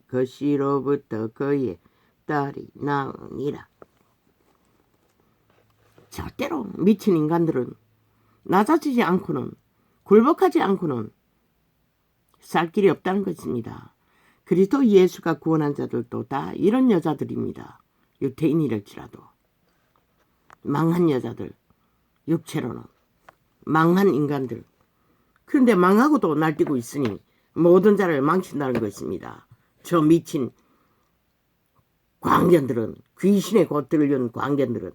그 시로부터 그의 딸이 나으니라. 절대로 미친 인간들은 낮아지지 않고는 굴복하지 않고는 살 길이 없다는 것입니다. 그리스도 예수가 구원한 자들도 다 이런 여자들입니다. 유태인이랄지라도 망한 여자들, 육체로는 망한 인간들. 그런데 망하고도 날뛰고 있으니 모든 자를 망친다는 것입니다. 저 미친 광견들은, 귀신의 곧 들려온 광견들은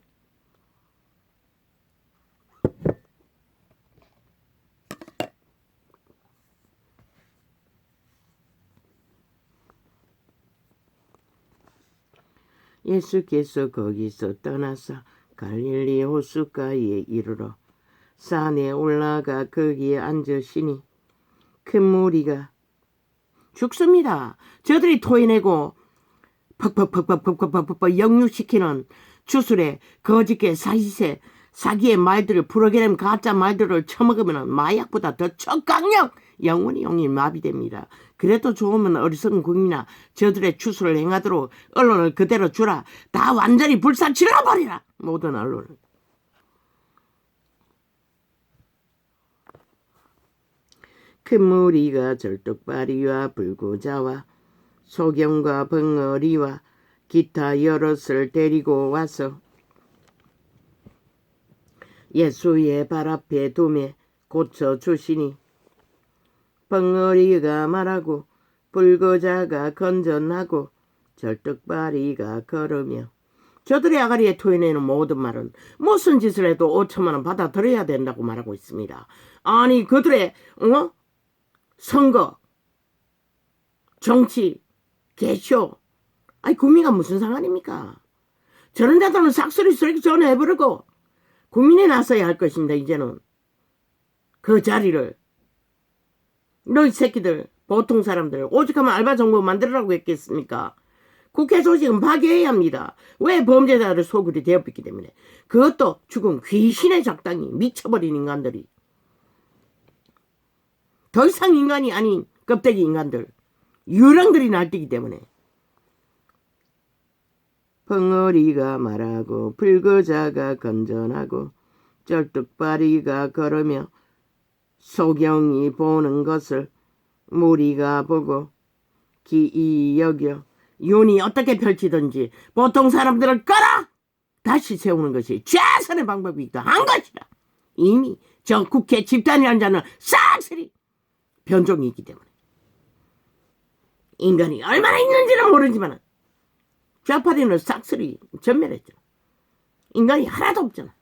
예수께서 거기서 떠나서 갈릴리 호숫가에 이르러 산에 올라가 거기에 앉으시니 큰 무리가 죽습니다. 저들이 토해내고 퍽퍽퍽퍽퍽퍽퍽 역류시키는 주술에 거짓게 사기세 사기의 말들을 풀어내는 가짜 말들을 처먹으면 마약보다 더 적강력 영원히 영이 마비됩니다. 그래도 좋으면 어리석은 국민아 저들의 추수를 행하도록 언론을 그대로 주라. 다 완전히 불사질러버리라. 모든 언론을. 큰 무리가 절뚝발이와 불구자와 소경과 벙어리와 기타 여럿을 데리고 와서 예수의 발 앞에 두매 고쳐주시니 벙어리가 말하고 불구자가 건전하고 절뚝발이가 걸으며 저들의 아가리에 토해내는 모든 말은 무슨 짓을 해도 5천만 원 받아들여야 된다고 말하고 있습니다. 아니 그들의 선거, 정치, 개쇼 아니 국민과 무슨 상관입니까? 저런 자들은 싹쓸이 쓰레기 전해버리고 국민에 나서야 할 것입니다. 이제는 그 자리를 너희 새끼들 보통 사람들 오죽하면 알바 정부 만들으라고 했겠습니까? 국회 조직은 파괴해야 합니다. 왜 범죄자를 소굴이 되어있기 때문에. 그것도 죽은 귀신의 작당이 미쳐버린 인간들이 더 이상 인간이 아닌 껍데기 인간들 유령들이 날뛰기 때문에 벙어리가 말하고 불거자가 건전하고 절뚝발이가 걸으며 소경이 보는 것을 무리가 보고 기이 여겨 윤이 어떻게 펼치든지 보통 사람들을 끌어 다시 세우는 것이 최선의 방법이기도 한 것이라. 이미 저 국회 집단이라는 자는 싹쓸이 변종이기 때문에 인간이 얼마나 있는지는 모르지만 좌파리는 싹쓸이 전멸했잖아. 인간이 하나도 없잖아.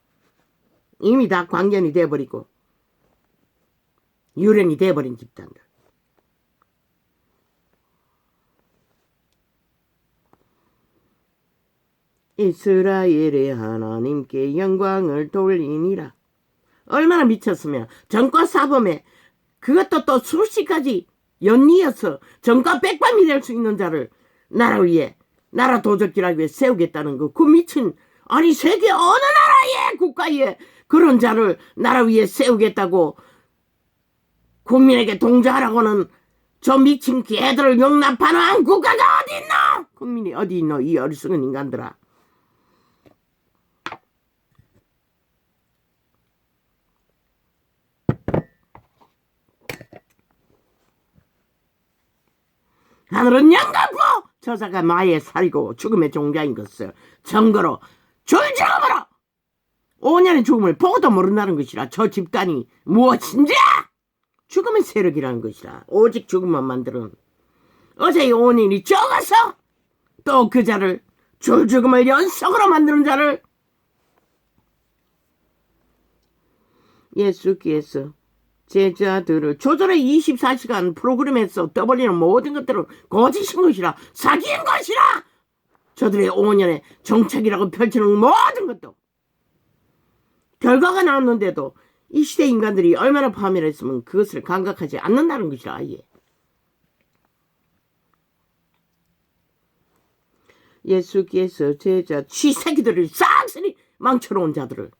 이미 다 광견이 돼버리고 유령이 돼버린 집단들. 이스라엘의 하나님께 영광을 돌리니라. 얼마나 미쳤으면 전과 사범에 그것도 또 수시까지 연이어서 전과 백밤이 될 수 있는 자를 나라 위에 나라 도적질하기 위해 세우겠다는 그 미친 아니 세계 어느 나라의 국가에 그런 자를 나라 위에 세우겠다고 국민에게 동조하라고는 저 미친 개들을 용납하는 국가가 어디 있노? 국민이 어디 있노? 이 어리석은 인간들아. 하늘은 영감포 저자가 마의 살이고 죽음의 종자인 것을 증거로 줄지어버려 5년의 죽음을 보고도 모른다는 것이라. 저 집단이 무엇인지 죽음의 세력이라는 것이라. 오직 죽음만 만드는 어제의 5년이 적어서 또 그 자를 줄죽음을 연속으로 만드는 자를 예수께서 제자들을 조절의 24시간 프로그램에서 떠버리는 모든 것들은 거짓인 것이라. 사기인 것이라. 저들의 5년의 정책이라고 펼치는 모든 것도 결과가 나왔는데도 이 시대 인간들이 얼마나 파멸했으면 그것을 감각하지 않는다는 것이라. 아예 예수께서 제자 쥐새끼들을 싹쓸이 망쳐놓은 자들을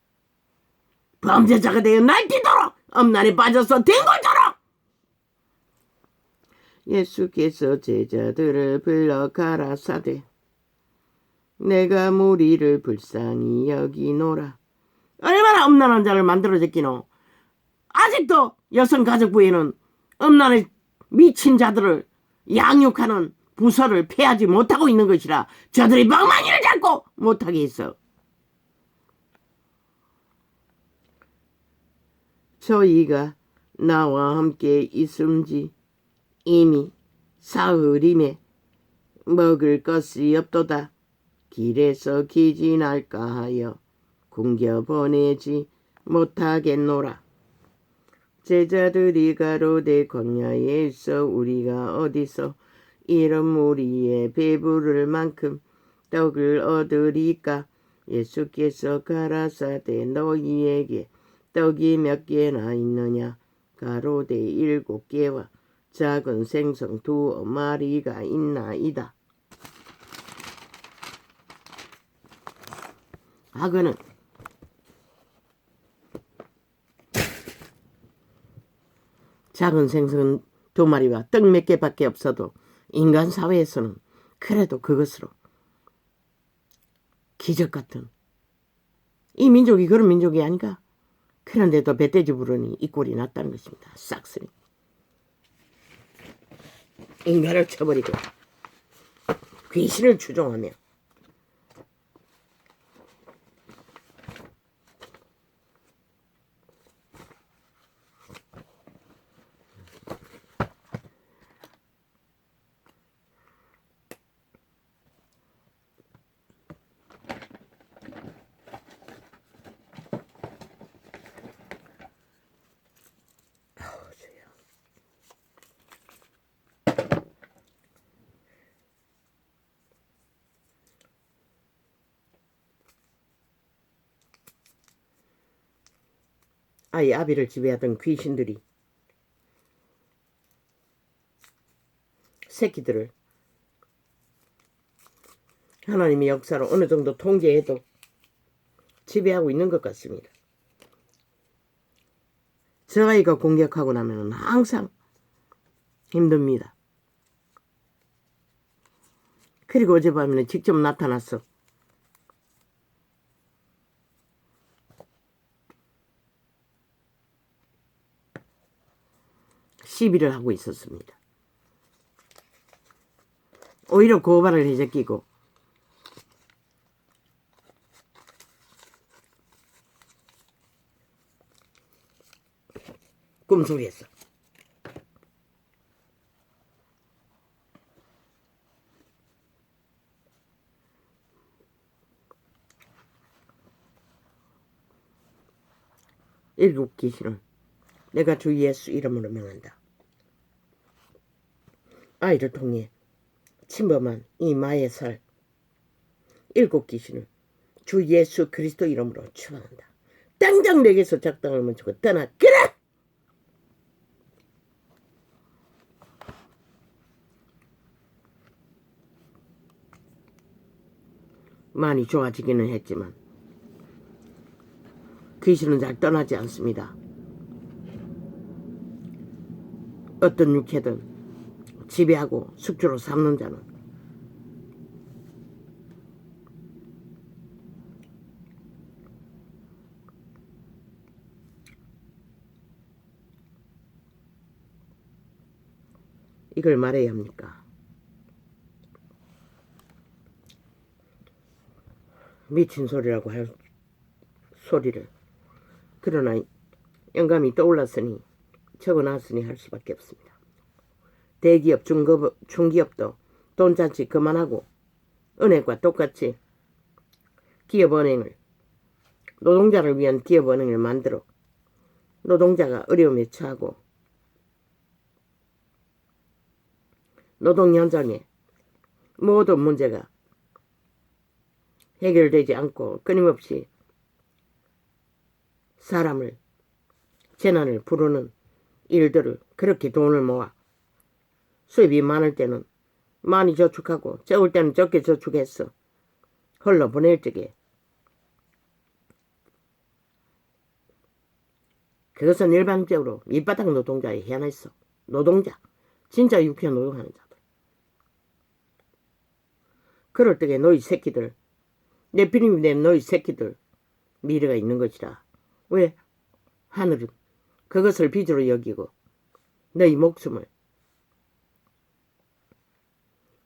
범죄자가 되어 날뛰도록 엄난에 빠져서 뒹굴도록. 예수께서 제자들을 불러 가라사대 내가 무리를 불쌍히 여기노라. 얼마나 엄난한 자를 만들어졌기노. 아직도 여성가족부에는 엄난에 미친 자들을 양육하는 부서를 폐하지 못하고 있는 것이라 저들이 방망이를 잡고 못하게 했어. 저희가 나와 함께 있음지 이미 사흘임에 먹을 것이 없도다. 길에서 기진할까 하여 굶겨 보내지 못하겠노라. 제자들이 가로되 광야에 있어 우리가 어디서 이런 무리에 배부를 만큼 떡을 얻으리까. 예수께서 가라사대 너희에게 떡이 몇 개나 있느냐. 가로되 7개와 작은 생선 2마리가 있나이다. 악어는 작은 생선 2마리와 떡 몇 개밖에 없어도 인간 사회에서는 그래도 그것으로 기적 같은 이 민족이 그런 민족이 아닌가. 그런데도 멧돼지 부르니 이 꼴이 났다는 것입니다. 싹쓸이 인간을 쳐버리고 귀신을 추종하며 아이 아비를 지배하던 귀신들이 새끼들을 하나님의 역사로 어느 정도 통제해도 지배하고 있는 것 같습니다. 저 아이가 공격하고 나면 항상 힘듭니다. 그리고 어젯밤에는 직접 나타났어. 시비를 하고 있었습니다. 오히려 고발을 해제끼고 꿈속에서 일곱 귀신은 내가 주 예수 이름으로 명한다. 아이를 통해 침범한 이 마의 살 일곱 귀신을 주 예수 그리스도 이름으로 추방한다. 당장 내게서 작당을 멈추고 떠나거라. 많이 좋아지기는 했지만 귀신은 잘 떠나지 않습니다. 어떤 육체든 지배하고 숙주로 삼는 자는 이걸 말해야 합니까? 미친 소리라고 할 소리를 그러나 영감이 떠올랐으니 적어놨으니 할 수밖에 없습니다. 대기업, 중기업도 돈잔치 그만하고 은행과 똑같이 기업은행을 노동자를 위한 기업은행을 만들어 노동자가 어려움에 처하고 노동 현장에 모든 문제가 해결되지 않고 끊임없이 사람을 재난을 부르는 일들을 그렇게 돈을 모아 수입이 많을 때는 많이 저축하고 적을 때는 적게 저축해서 흘러보낼 적에 그것은 일반적으로 밑바닥 노동자에 해안해 있어. 노동자. 진짜 육회 노동하는 자들. 그럴 때에 너희 새끼들, 내 비림이 된 너희 새끼들 미래가 있는 것이라. 왜? 하늘은 그것을 빚으로 여기고 너희 목숨을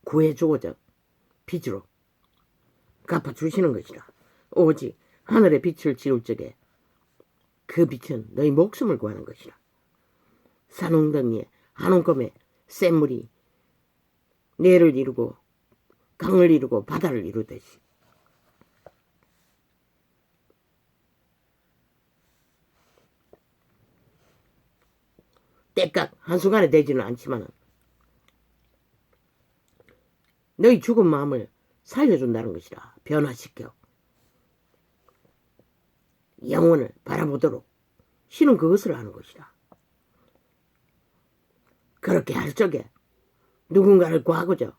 구해주고자 빚으로 갚아주시는 것이라. 오직 하늘의 빛을 지울 적에 그 빛은 너희 목숨을 구하는 것이라. 산웅덩이에 한온검에 센 물이 내를 이루고 강을 이루고 바다를 이루듯이 때깍 한순간에 되지는 않지만 너희 죽은 마음을 살려준다는 것이라. 변화시켜 영혼을 바라보도록 신은 그것을 하는 것이라. 그렇게 할 적에 누군가를 구하고자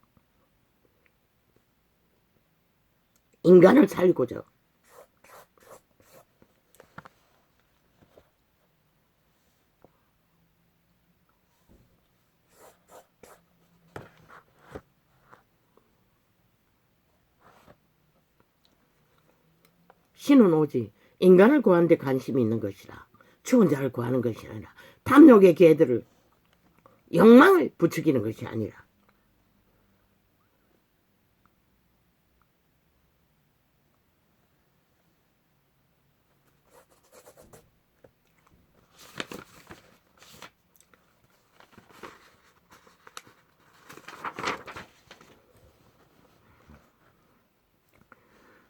인간을 살리고자 신은 오직 인간을 구하는 데 관심이 있는 것이라. 죽은 자를 구하는 것이 아니라 탐욕의 개들을 욕망을 부추기는 것이 아니라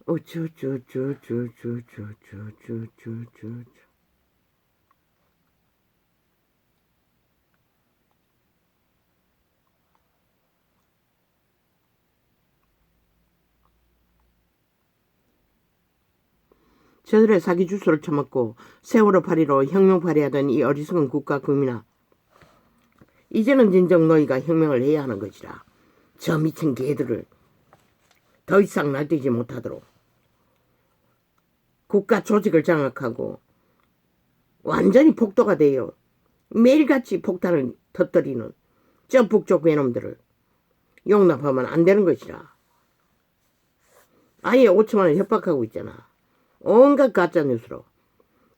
어쭈쭈쭈쭈쭈쭈쭈쭈쭈쭈 저들의 사기 주스를 처먹고 세월호 파리로 혁명 발휘하던 이 어리석은 국가 국민아, 이제는 진정 너희가 혁명을 해야 하는 것이라. 저 미친 개들을 더 이상 날뛰지 못하도록 국가 조직을 장악하고 완전히 폭도가 되어 매일같이 폭탄을 터뜨리는 저 북쪽 괴놈들을 용납하면 안 되는 것이라. 아예 5천만을 협박하고 있잖아. 온갖 가짜뉴스로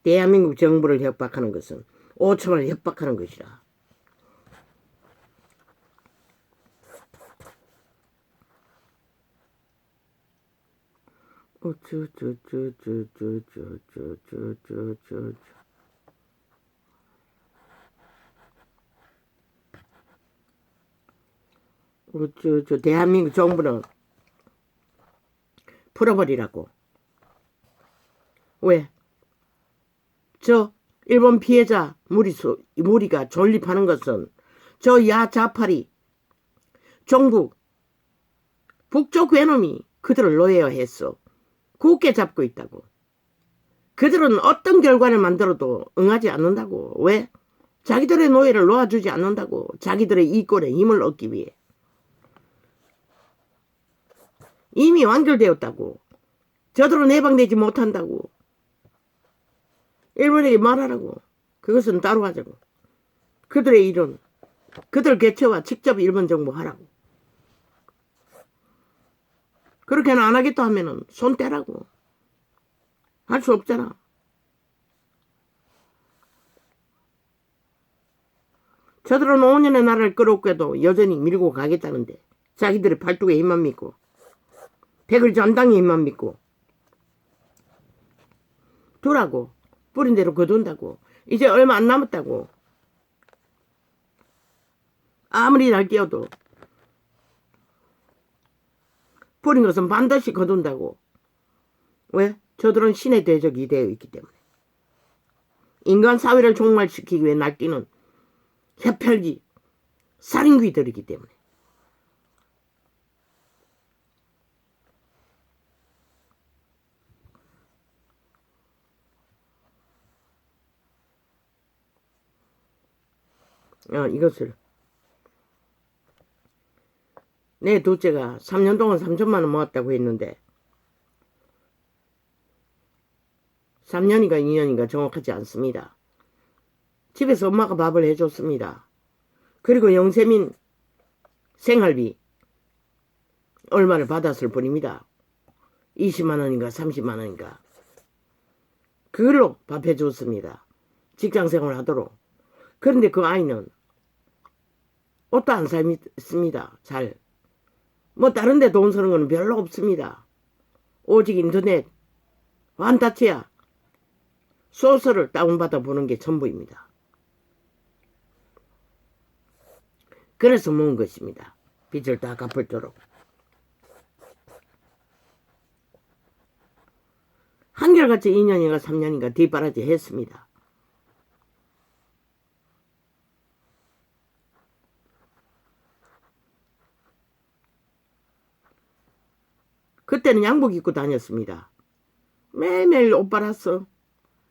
대한민국 정부를 협박하는 것은 5천만을 협박하는 것이라. 대한민국 정부는 풀어버리라고. 왜? 저 일본 피해자 무리가 존립하는 것은 저 야자파리 종북 북쪽 괴놈이 그들을 노예화했어. 굳게 잡고 있다고. 그들은 어떤 결과를 만들어도 응하지 않는다고. 왜? 자기들의 노예를 놓아주지 않는다고. 자기들의 이권에 힘을 얻기 위해. 이미 완결되었다고. 저들은 해방되지 못한다고. 일본에게 말하라고. 그것은 따로 하자고. 그들의 일은 그들 개체와 직접 일본 정부 하라고. 그렇게는 안 하겠다 하면은 손 떼라고. 할 수 없잖아. 저들은 5년의 나라를 끌어올게도 여전히 밀고 가겠다는데 자기들의 팔뚝에 힘만 믿고 백을 전당에 힘만 믿고 두라고. 뿌린 대로 거둔다고. 이제 얼마 안 남았다고. 아무리 날뛰어도 뿌린 것은 반드시 거둔다고. 왜? 저들은 신의 대적이 되어 있기 때문에. 인간 사회를 종말시키기 위해 날뛰는 해펠기 살인귀들이기 때문에. 이것을 내 둘째가 3년 동안 3천만 원 모았다고 했는데 3년인가 2년인가 정확하지 않습니다. 집에서 엄마가 밥을 해줬습니다. 그리고 영세민 생활비 얼마를 받았을 뿐입니다. 20만 원인가 30만 원인가. 그걸로 밥 해줬습니다. 직장생활 하도록. 그런데 그 아이는 옷도 안 삽니다. 잘. 뭐 다른 데 돈 쓰는 거는 별로 없습니다. 오직 인터넷 완타치야 소스를 다운받아 보는 게 전부입니다. 그래서 모은 것입니다. 빚을 다 갚을도록. 한결같이 2년인가 3년인가 뒷바라지 했습니다. 그때는 양복 입고 다녔습니다. 매일매일 옷 빨았어.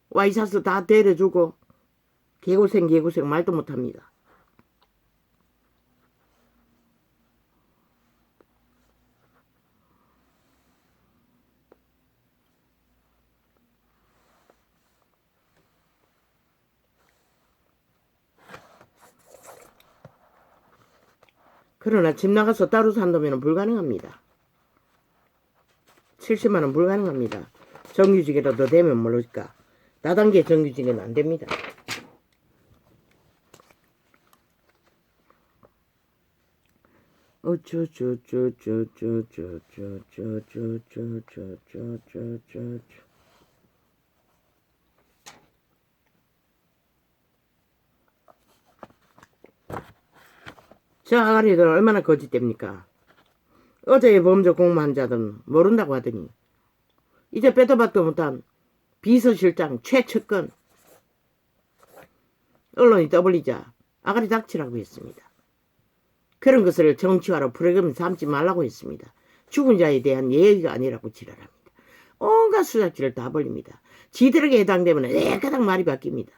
와이셔츠 다 데려주고 개고생 말도 못합니다. 그러나 집 나가서 따로 산다면 불가능합니다. 70만 원 불가능합니다. 정규직이라도 되면 모를까. 다단계 정규직은 안 됩니다. 저 아가리들 얼마나 거짓됩니까? 어제의 범죄 공모한 자들은 모른다고 하더니 이제 빼도 박도 못한 비서실장 최측근 언론이 떠벌리자 아가리 닥치라고 했습니다. 그런 것을 정치화로 프로그램 삼지 말라고 했습니다. 죽은 자에 대한 예의가 아니라고 지랄합니다. 온갖 수작질을 다 벌립니다. 지들에게 해당되면 애가닥 말이 바뀝니다.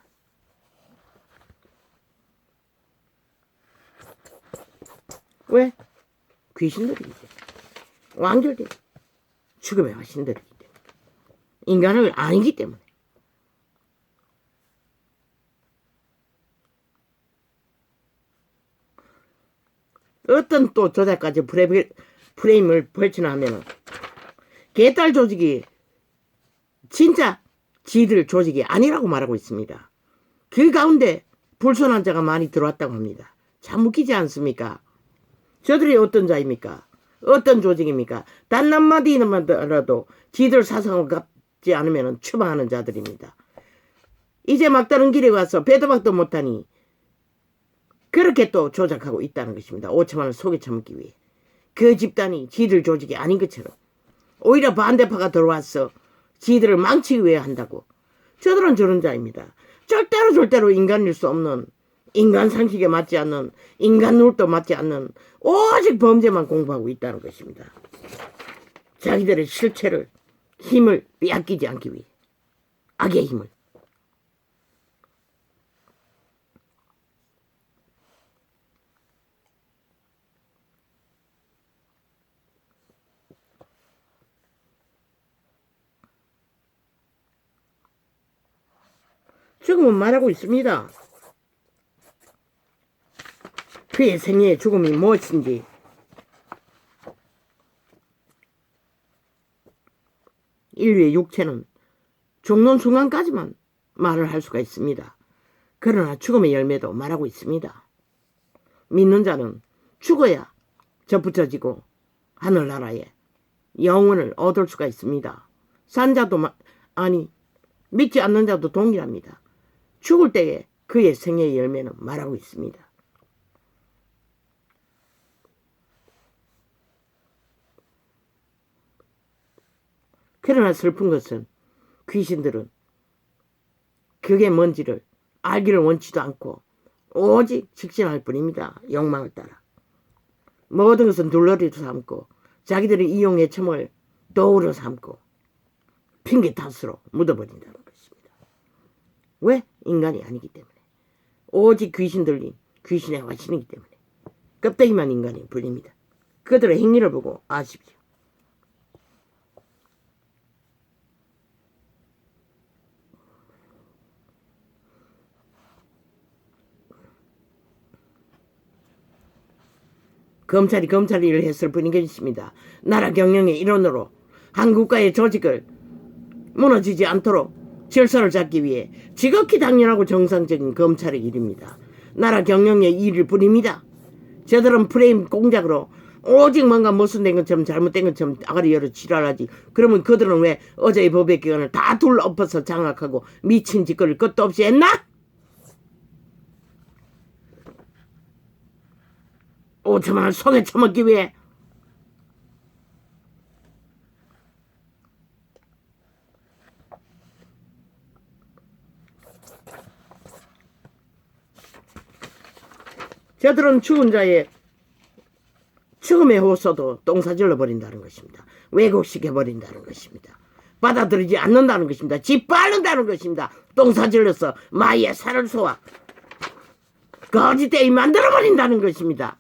왜? 귀신들이지. 완결돼. 죽음의 화신들이기 때문에. 인간을 아니기 때문에. 어떤 또 조작까지 프레임을 벌쳐나면 개딸 조직이 진짜 지들 조직이 아니라고 말하고 있습니다. 그 가운데 불손한 자가 많이 들어왔다고 합니다. 참 웃기지 않습니까? 저들이 어떤 자입니까? 어떤 조직입니까? 단 한마디만이라도 지들 사상을 갚지 않으면 추방하는 자들입니다. 이제 막다른 길에 와서 배도 박도 못하니 그렇게 또 조작하고 있다는 것입니다. 5천만을 속에 처먹기 위해. 그 집단이 지들 조직이 아닌 것처럼 오히려 반대파가 들어와서 지들을 망치기 위해 한다고. 저들은 저런 자입니다. 절대로 인간일 수 없는, 인간 상식에 맞지 않는, 인간 룰도 맞지 않는 오직 범죄만 공부하고 있다는 것입니다. 자기들의 실체를, 힘을 빼앗기지 않기 위해. 악의 힘을. 죽음은 말하고 있습니다. 그의 생애의 죽음이 무엇인지 인류의 육체는 죽는 순간까지만 말을 할 수가 있습니다. 그러나 죽음의 열매도 말하고 있습니다. 믿는 자는 죽어야 접붙여지고 하늘나라에 영혼을 얻을 수가 있습니다. 산 자도 아니 믿지 않는 자도 동일합니다. 죽을 때에 그의 생애의 열매는 말하고 있습니다. 그러나 슬픈 것은 귀신들은 그게 뭔지를 알기를 원치도 않고 오직 직진할 뿐입니다. 욕망을 따라. 모든 것은 둘러리로 삼고 자기들의 이용의 첨을 도구로 삼고 핑계 탓으로 묻어버린다는 것입니다. 왜? 인간이 아니기 때문에. 오직 귀신 들린 귀신의 화신이기 때문에. 껍데기만 인간이 불립니다. 그들의 행위를 보고 아십시오. 검찰이 검찰 일을 했을 뿐인 것입니다. 나라 경영의 일원으로 한 국가의 조직을 무너지지 않도록 질서를 잡기 위해 지극히 당연하고 정상적인 검찰의 일입니다. 나라 경영의 일일 뿐입니다. 저들은 프레임 공작으로 오직 뭔가 모순된 것처럼 잘못된 것처럼 아가리 열어 지랄하지. 그러면 그들은 왜 어제의 법의 기관을 다 둘러엎어서 장악하고 미친 짓거리를 끝도 없이 했나? 5천만 원 손에 처먹기 위해 저들은 죽은 자의 처음의 호소도 똥사질러 버린다는 것입니다. 왜곡시켜버린다는 것입니다. 받아들이지 않는다는 것입니다. 짓밟는다는 것입니다. 똥사질러서 마이의 살을 쏘아 거짓되이 만들어버린다는 것입니다.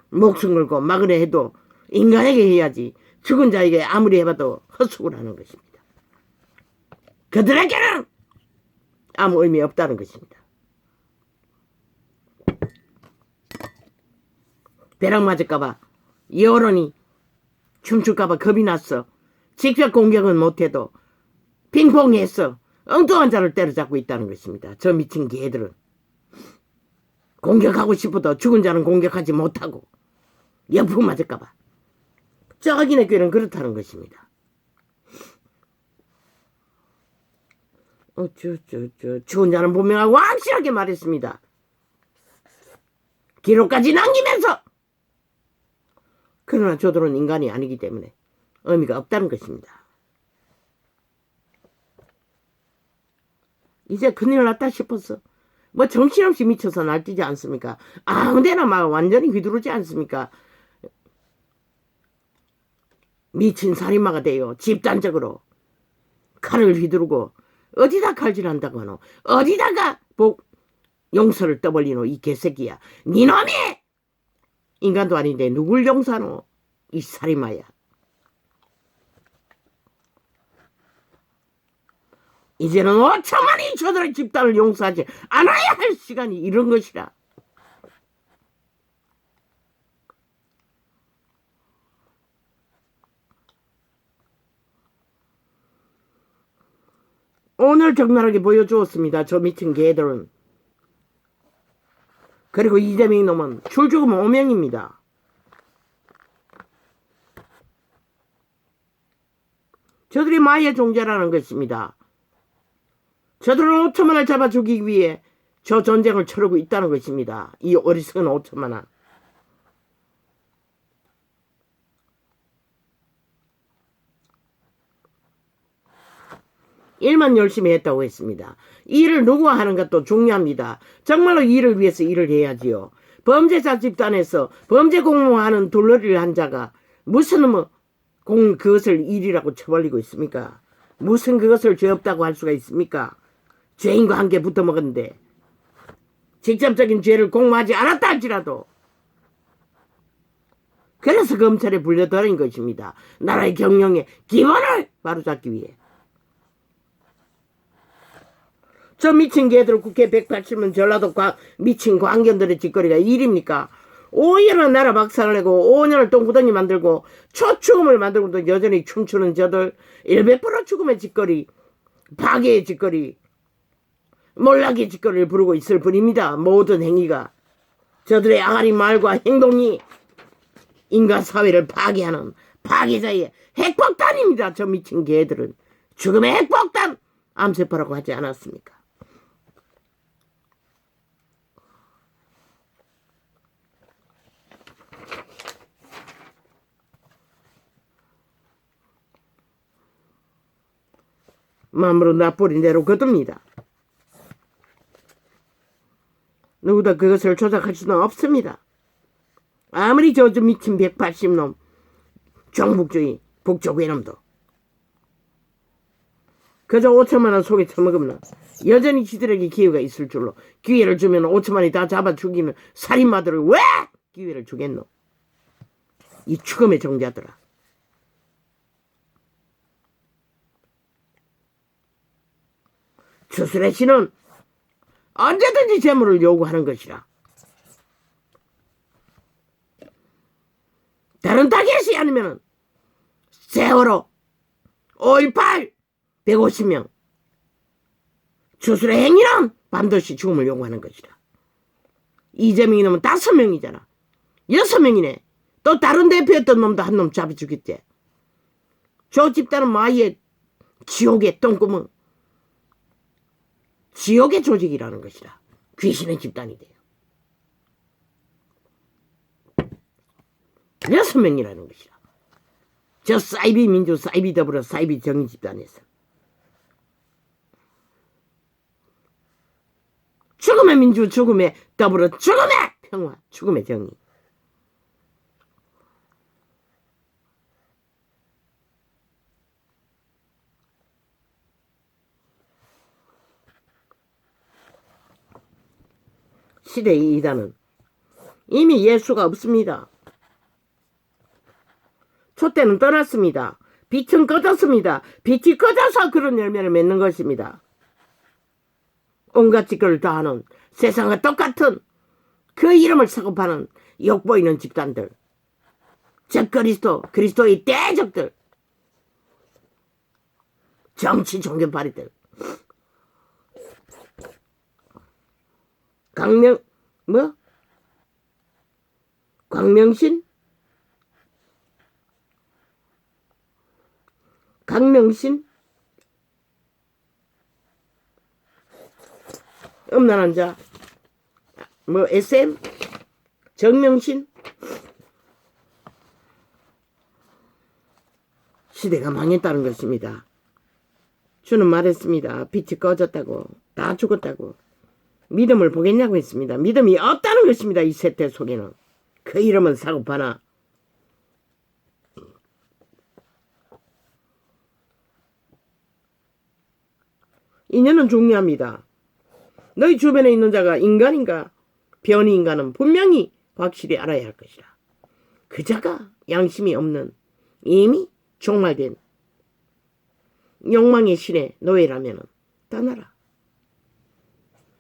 목숨 걸고 막으려 해도 인간에게 해야지 죽은 자에게 아무리 해봐도 헛수고를 하는 것입니다. 그들에게는 아무 의미 없다는 것입니다. 벼락 맞을까봐 여론이 춤출까봐 겁이 났어. 직접 공격은 못해도 핑퐁했어. 엉뚱한 자를 때려잡고 있다는 것입니다. 저 미친 개들은 공격하고 싶어도 죽은 자는 공격하지 못하고 역풍 맞을까봐. 저기네 꾀는 그렇다는 것입니다. 죽은 자는 분명하고 확실하게 말했습니다. 기록까지 남기면서. 그러나 저들은 인간이 아니기 때문에 의미가 없다는 것입니다. 이제 큰일 났다 싶었어. 뭐 정신없이 미쳐서 날뛰지 않습니까? 아무데나 막 완전히 휘두르지 않습니까? 미친 살인마가 돼요. 집단적으로 칼을 휘두르고 어디다 칼질한다고 하노? 어디다가 용서를 떠벌리노? 이 개새끼야. 니놈이 인간도 아닌데 누굴 용서하노? 이 살인마야. 이제는 5천만이 저들의 집단을 용서하지 않아야 할 시간이 이런 것이라. 오늘 적나라하게 보여주었습니다. 저 미친 개들은. 그리고 이재명 놈은 출죽음 오명입니다. 저들이 마의 종자라는 것입니다. 저들은 5천만을 잡아 죽이기 위해 저 전쟁을 치르고 있다는 것입니다. 이 어리석은 5천만아. 일만 열심히 했다고 했습니다. 일을 누구와 하는 것도 중요합니다. 정말로 일을 위해서 일을 해야지요. 범죄자 집단에서 범죄 공모하는 둘러리를 한 자가 무슨 그것을 일이라고 쳐벌리고 있습니까? 무슨 그것을 죄 없다고 할 수가 있습니까? 죄인과 함께 붙어먹었는데 직접적인 죄를 공모하지 않았다 할지라도. 그래서 검찰에 불려들인 것입니다. 나라의 경영의 기본을 바로잡기 위해. 저 미친 개들 국회 180명 전라도 미친 광견들의 짓거리가 일입니까? 5년을 나라 박살을 내고 5년을 똥구덩이 만들고 초축음을 만들고도 여전히 춤추는 저들 100% 죽음의 짓거리, 파괴의 짓거리, 몰락의 짓거리를 부르고 있을 뿐입니다. 모든 행위가 저들의 아가리 말과 행동이 인간 사회를 파괴하는 파괴자의 핵폭탄입니다. 저 미친 개들은 죽음의 핵폭탄 암세포라고 하지 않았습니까? 마음으로 나뿌린 대로 거둡니다. 누구도 그것을 조작할 수는 없습니다. 아무리 저 미친 180놈 정북주의 북쪽 외놈도 그저 5천만 원 속에 처먹으면 여전히 지들에게 기회가 있을 줄로. 기회를 주면 5천만이 다 잡아 죽이는 살인마들을 왜 기회를 주겠노? 이 죽음의 정자들아. 추수래 씨는 언제든지 재물을 요구하는 것이라. 다른 타겟이 아니면 세월호 5.18 150명 주술의 행위는 반드시 죽음을 요구하는 것이다. 이재명이 놈은 5명이잖아. 6명이네. 또 다른 대표였던 놈도 한 놈 잡아 죽였지. 저 집단은 뭐 아예 지옥의 똥구멍, 지옥의 조직이라는 것이다. 귀신의 집단이 돼요. 6명이라는 것이다. 저 사이비 민주, 사이비 더불어, 사이비 정의 집단에서. 죽음의 민주, 죽음의 더불어, 죽음의 평화, 죽음의 정의. 시대의 이단은 이미 예수가 없습니다. 촛대는 떠났습니다. 빛은 꺼졌습니다. 빛이 꺼져서 그런 열매를 맺는 것입니다. 온갖 짓거리를 다 하는 세상과 똑같은 그 이름을 사고파는 욕보이는 집단들, 그리스도의 대적들, 정치 종교파리들, 광명신? 음란한 자, SM? 정명신? 시대가 망했다는 것입니다. 주는 말했습니다. 빛이 꺼졌다고, 다 죽었다고. 믿음을 보겠냐고 했습니다. 믿음이 없다는 것입니다. 이 세대 속에는. 그 이름은 사고파나. 인연은 중요합니다. 너희 주변에 있는 자가 인간인가 변이 인간은 분명히 확실히 알아야 할 것이다. 그 자가 양심이 없는 이미 종말된 욕망의 신의 노예라면 떠나라.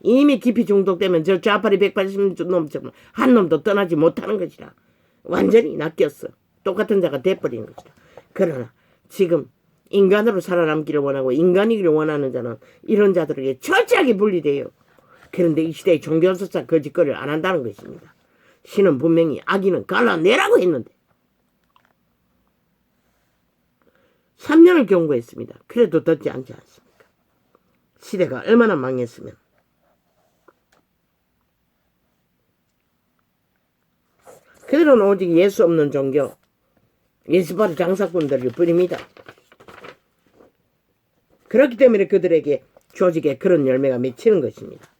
이미 깊이 중독되면 저 좌파리 180놈처럼 한 놈도 떠나지 못하는 것이라. 완전히 낚였어. 똑같은 자가 돼버리는 것이다. 그러나 지금 인간으로 살아남기를 원하고 인간이기를 원하는 자는 이런 자들에게 철저하게 분리돼요. 그런데 이 시대의 종교설사 거짓거리를 안 한다는 것입니다. 신은 분명히 악인은 갈라내라고 했는데 3년을 경고했습니다. 그래도 듣지 않지 않습니까? 시대가 얼마나 망했으면. 그들은 오직 예수 없는 종교, 예수바리 장사꾼들일 뿐입니다. 그렇기 때문에 그들에게 조직에 그런 열매가 맺히는 것입니다.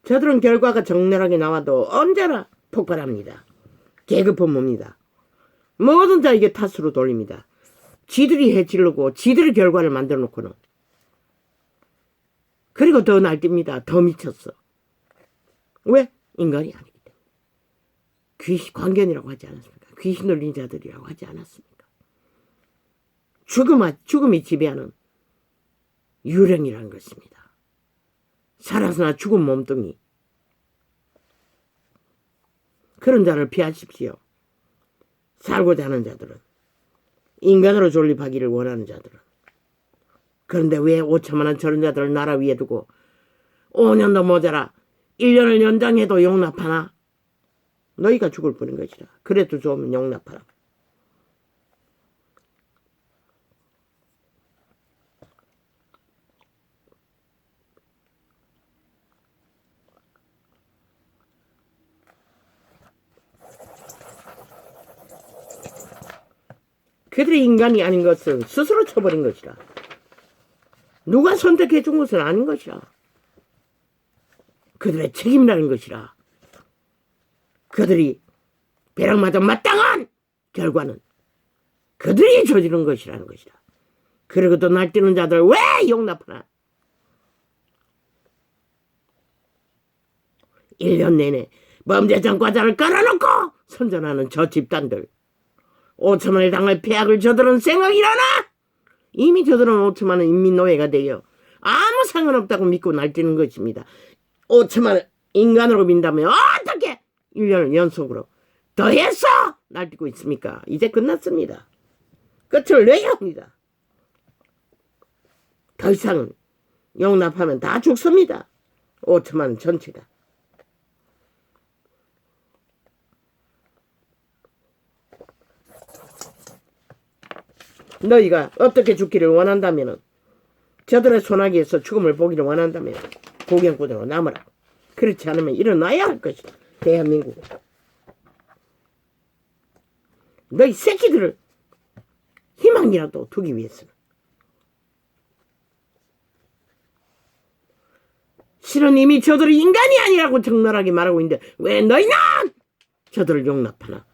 저들은 결과가 적나라하게 나와도 언제나 폭발합니다. 계급은 뭡니다. 모든 자에게 탓으로 돌립니다. 지들이 해치르고 지들의 결과를 만들어 놓고는. 그리고 더 날뛰입니다. 더 미쳤어. 왜? 인간이 아니기 때문에. 귀신, 광견이라고 하지 않았습니까? 귀신 들린 자들이라고 하지 않았습니까? 죽음이 지배하는 유령이라는 것입니다. 살아서나 죽은 몸뚱이. 그런 자를 피하십시오. 살고자 하는 자들은. 인간으로 존립하기를 원하는 자들은. 그런데 왜 5천만 원 저런 자들을 나라 위에 두고 5년도 모자라 1년을 연장해도 용납하나? 너희가 죽을 뿐인 것이라. 그래도 좀 용납하라. 그들이 인간이 아닌 것은 스스로 쳐버린 것이라. 누가 선택해 준 것은 아닌 것이라. 그들의 책임이라는 것이라. 그들이 벼락맞아 마땅한 결과는 그들이 저지른 것이라는 것이다. 그리고 또 날뛰는 자들 왜 용납하나? 1년 내내 범죄 전과자를 깔아놓고 선전하는 저 집단들. 5천원의 당할 폐악을 저들은 생각이라나? 이미 저들은 5천만원 인민노예가 되어 아무 상관없다고 믿고 날뛰는 것입니다. 5천만원 인간으로 민다면 어떻게 1년을 연속으로 더해서 날뛰고 있습니까? 이제 끝났습니다. 끝을 내야 합니다. 더 이상 용납하면 다 죽습니다. 5천만원 전체가. 너희가 어떻게 죽기를 원한다면 저들의 소나기에서 죽음을 보기를 원한다면 고경꾼으로 남으라. 그렇지 않으면 일어나야 할 것이다. 대한민국. 너희 새끼들을 희망이라도 두기 위해서는. 실은 이미 저들이 인간이 아니라고 적나라하게 말하고 있는데 왜 너희는 저들을 용납하나?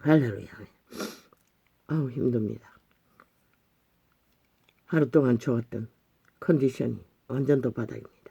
할렐루야. 아우 힘듭니다. 하루 동안 좋았던 컨디션이 완전 더 바닥입니다.